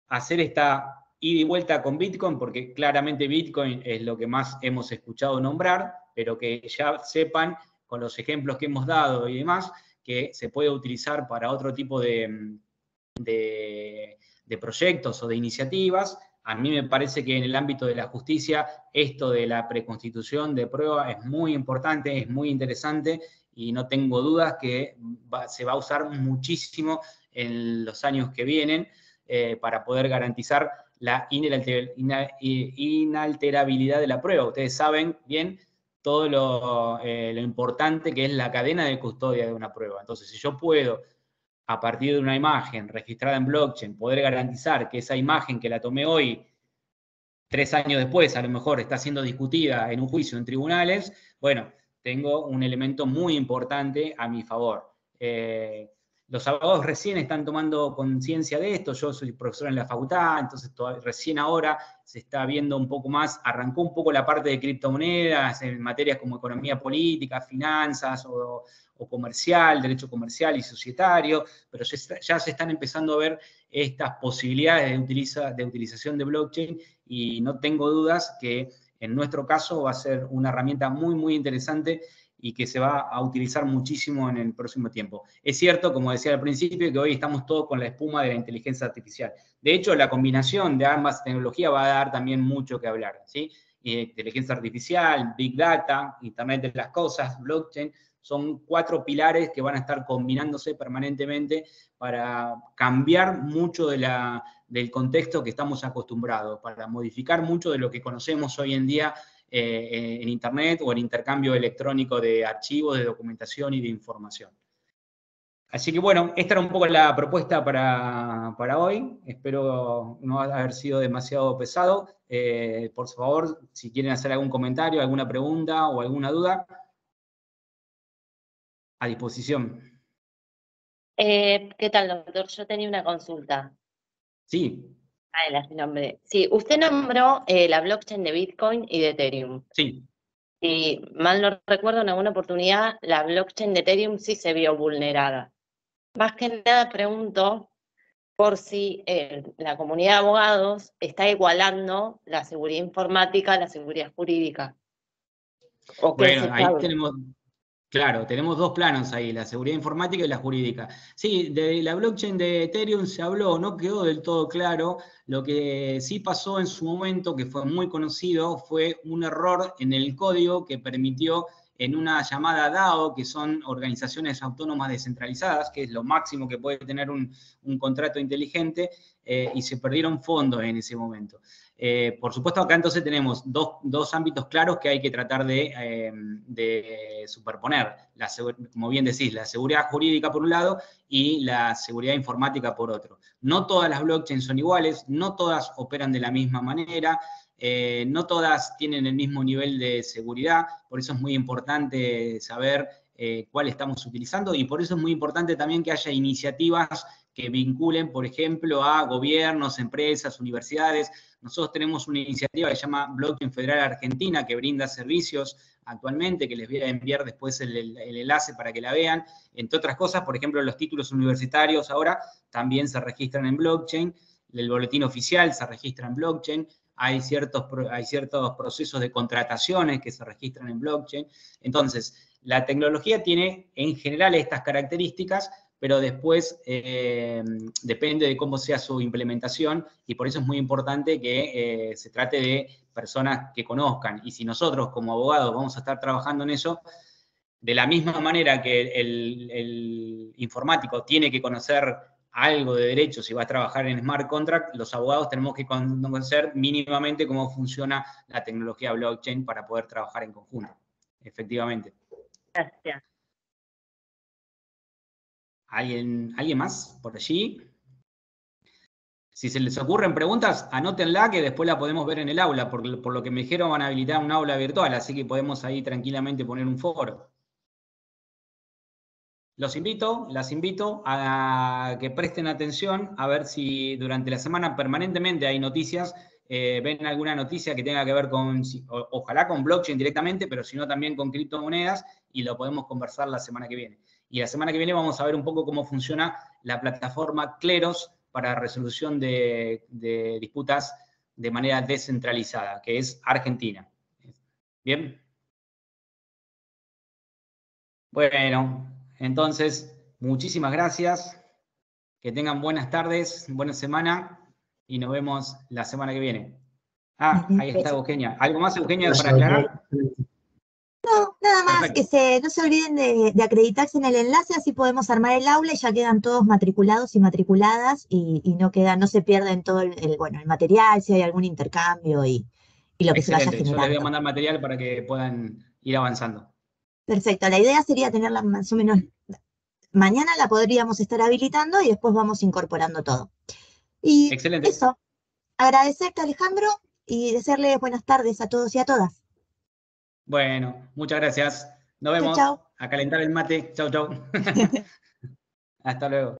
hacer esta ida y vuelta con Bitcoin, porque claramente Bitcoin es lo que más hemos escuchado nombrar, pero que ya sepan, con los ejemplos que hemos dado y demás, que se puede utilizar para otro tipo de proyectos o de iniciativas. A mí me parece que en el ámbito de la justicia esto de la preconstitución de prueba es muy importante, es muy interesante y no tengo dudas que se va a usar muchísimo en los años que vienen para poder garantizar la inalterabilidad de la prueba. Ustedes saben bien todo lo importante que es la cadena de custodia de una prueba. Entonces, si yo puedo, a partir de una imagen registrada en blockchain, poder garantizar que esa imagen que la tomé hoy, 3 años después, a lo mejor está siendo discutida en un juicio en tribunales, bueno, tengo un elemento muy importante a mi favor. Los abogados recién están tomando conciencia de esto, yo soy profesor en la facultad, entonces recién ahora se está viendo un poco más, arrancó un poco la parte de criptomonedas en materias como economía política, finanzas o comercial, derecho comercial y societario, pero ya se están empezando a ver estas posibilidades de utilización de blockchain y no tengo dudas que en nuestro caso va a ser una herramienta muy, muy interesante y que se va a utilizar muchísimo en el próximo tiempo. Es cierto, como decía al principio, que hoy estamos todos con la espuma de la inteligencia artificial. De hecho, la combinación de ambas tecnologías va a dar también mucho que hablar, ¿sí? Inteligencia artificial, Big Data, Internet de las Cosas, blockchain, son 4 pilares que van a estar combinándose permanentemente para cambiar mucho del contexto que estamos acostumbrados, para modificar mucho de lo que conocemos hoy en día en Internet o en intercambio electrónico de archivos, de documentación y de información. Así que bueno, esta era un poco la propuesta para hoy. Espero no haber sido demasiado pesado. Por favor, si quieren hacer algún comentario, alguna pregunta o alguna duda, a disposición. ¿Qué tal, doctor? Yo tenía una consulta. Sí. El nombre. Sí, usted nombró la blockchain de Bitcoin y de Ethereum. Sí. Si mal no recuerdo, en alguna oportunidad la blockchain de Ethereum sí se vio vulnerada. Más que nada pregunto por si la comunidad de abogados está igualando la seguridad informática a la seguridad jurídica. Bueno, ahí tenemos, claro, tenemos 2 planos ahí, la seguridad informática y la jurídica. Sí, de la blockchain de Ethereum se habló, no quedó del todo claro. Lo que sí pasó en su momento, que fue muy conocido, fue un error en el código que permitió en una llamada DAO, que son organizaciones autónomas descentralizadas, que es lo máximo que puede tener un contrato inteligente, y se perdieron fondos en ese momento. Por supuesto, acá entonces tenemos dos ámbitos claros que hay que tratar de superponer. Como bien decís, la seguridad jurídica por un lado y la seguridad informática por otro. No todas las blockchains son iguales, no todas operan de la misma manera, no todas tienen el mismo nivel de seguridad, por eso es muy importante saber cuál estamos utilizando y por eso es muy importante también que haya iniciativas que vinculen, por ejemplo, a gobiernos, empresas, universidades. Nosotros tenemos una iniciativa que se llama Blockchain Federal Argentina, que brinda servicios actualmente, que les voy a enviar después el enlace para que la vean. Entre otras cosas, por ejemplo, los títulos universitarios ahora también se registran en blockchain, el boletín oficial se registra en blockchain, hay ciertos procesos de contrataciones que se registran en blockchain. Entonces, la tecnología tiene en general estas características, pero después depende de cómo sea su implementación y por eso es muy importante que se trate de personas que conozcan. Y si nosotros como abogados vamos a estar trabajando en eso, de la misma manera que el informático tiene que conocer algo de derecho si va a trabajar en smart contract, los abogados tenemos que conocer mínimamente cómo funciona la tecnología blockchain para poder trabajar en conjunto. Efectivamente. Gracias. ¿Alguien más por allí? Si se les ocurren preguntas, anótenla que después la podemos ver en el aula, porque por lo que me dijeron van a habilitar un aula virtual, así que podemos ahí tranquilamente poner un foro. Las invito a que presten atención, a ver si durante la semana permanentemente hay noticias, ven alguna noticia que tenga que ver con, ojalá con blockchain directamente, pero si no también con criptomonedas, y lo podemos conversar la semana que viene. Y la semana que viene vamos a ver un poco cómo funciona la plataforma Kleros para resolución de disputas de manera descentralizada, que es Argentina. ¿Bien? Bueno, entonces, muchísimas gracias. Que tengan buenas tardes, buena semana y nos vemos la semana que viene. Ah, ahí está Eugenia. ¿Algo más, Eugenia, para aclarar? No, nada más, Perfecto. que no se olviden de acreditarse en el enlace, así podemos armar el aula y ya quedan todos matriculados y matriculadas y no se pierden todo el material, si hay algún intercambio y lo que se vaya Excelente. Yo les voy a generando. mandar material para que puedan ir avanzando. Perfecto, la idea sería tenerla más o menos, mañana la podríamos estar habilitando y después vamos incorporando todo. Y Excelente. eso, agradecerte, Alejandro, y desearle buenas tardes a todos y a todas. Bueno, muchas gracias. Nos Chau, vemos. chau. A calentar el mate. Chau, chau. Hasta luego.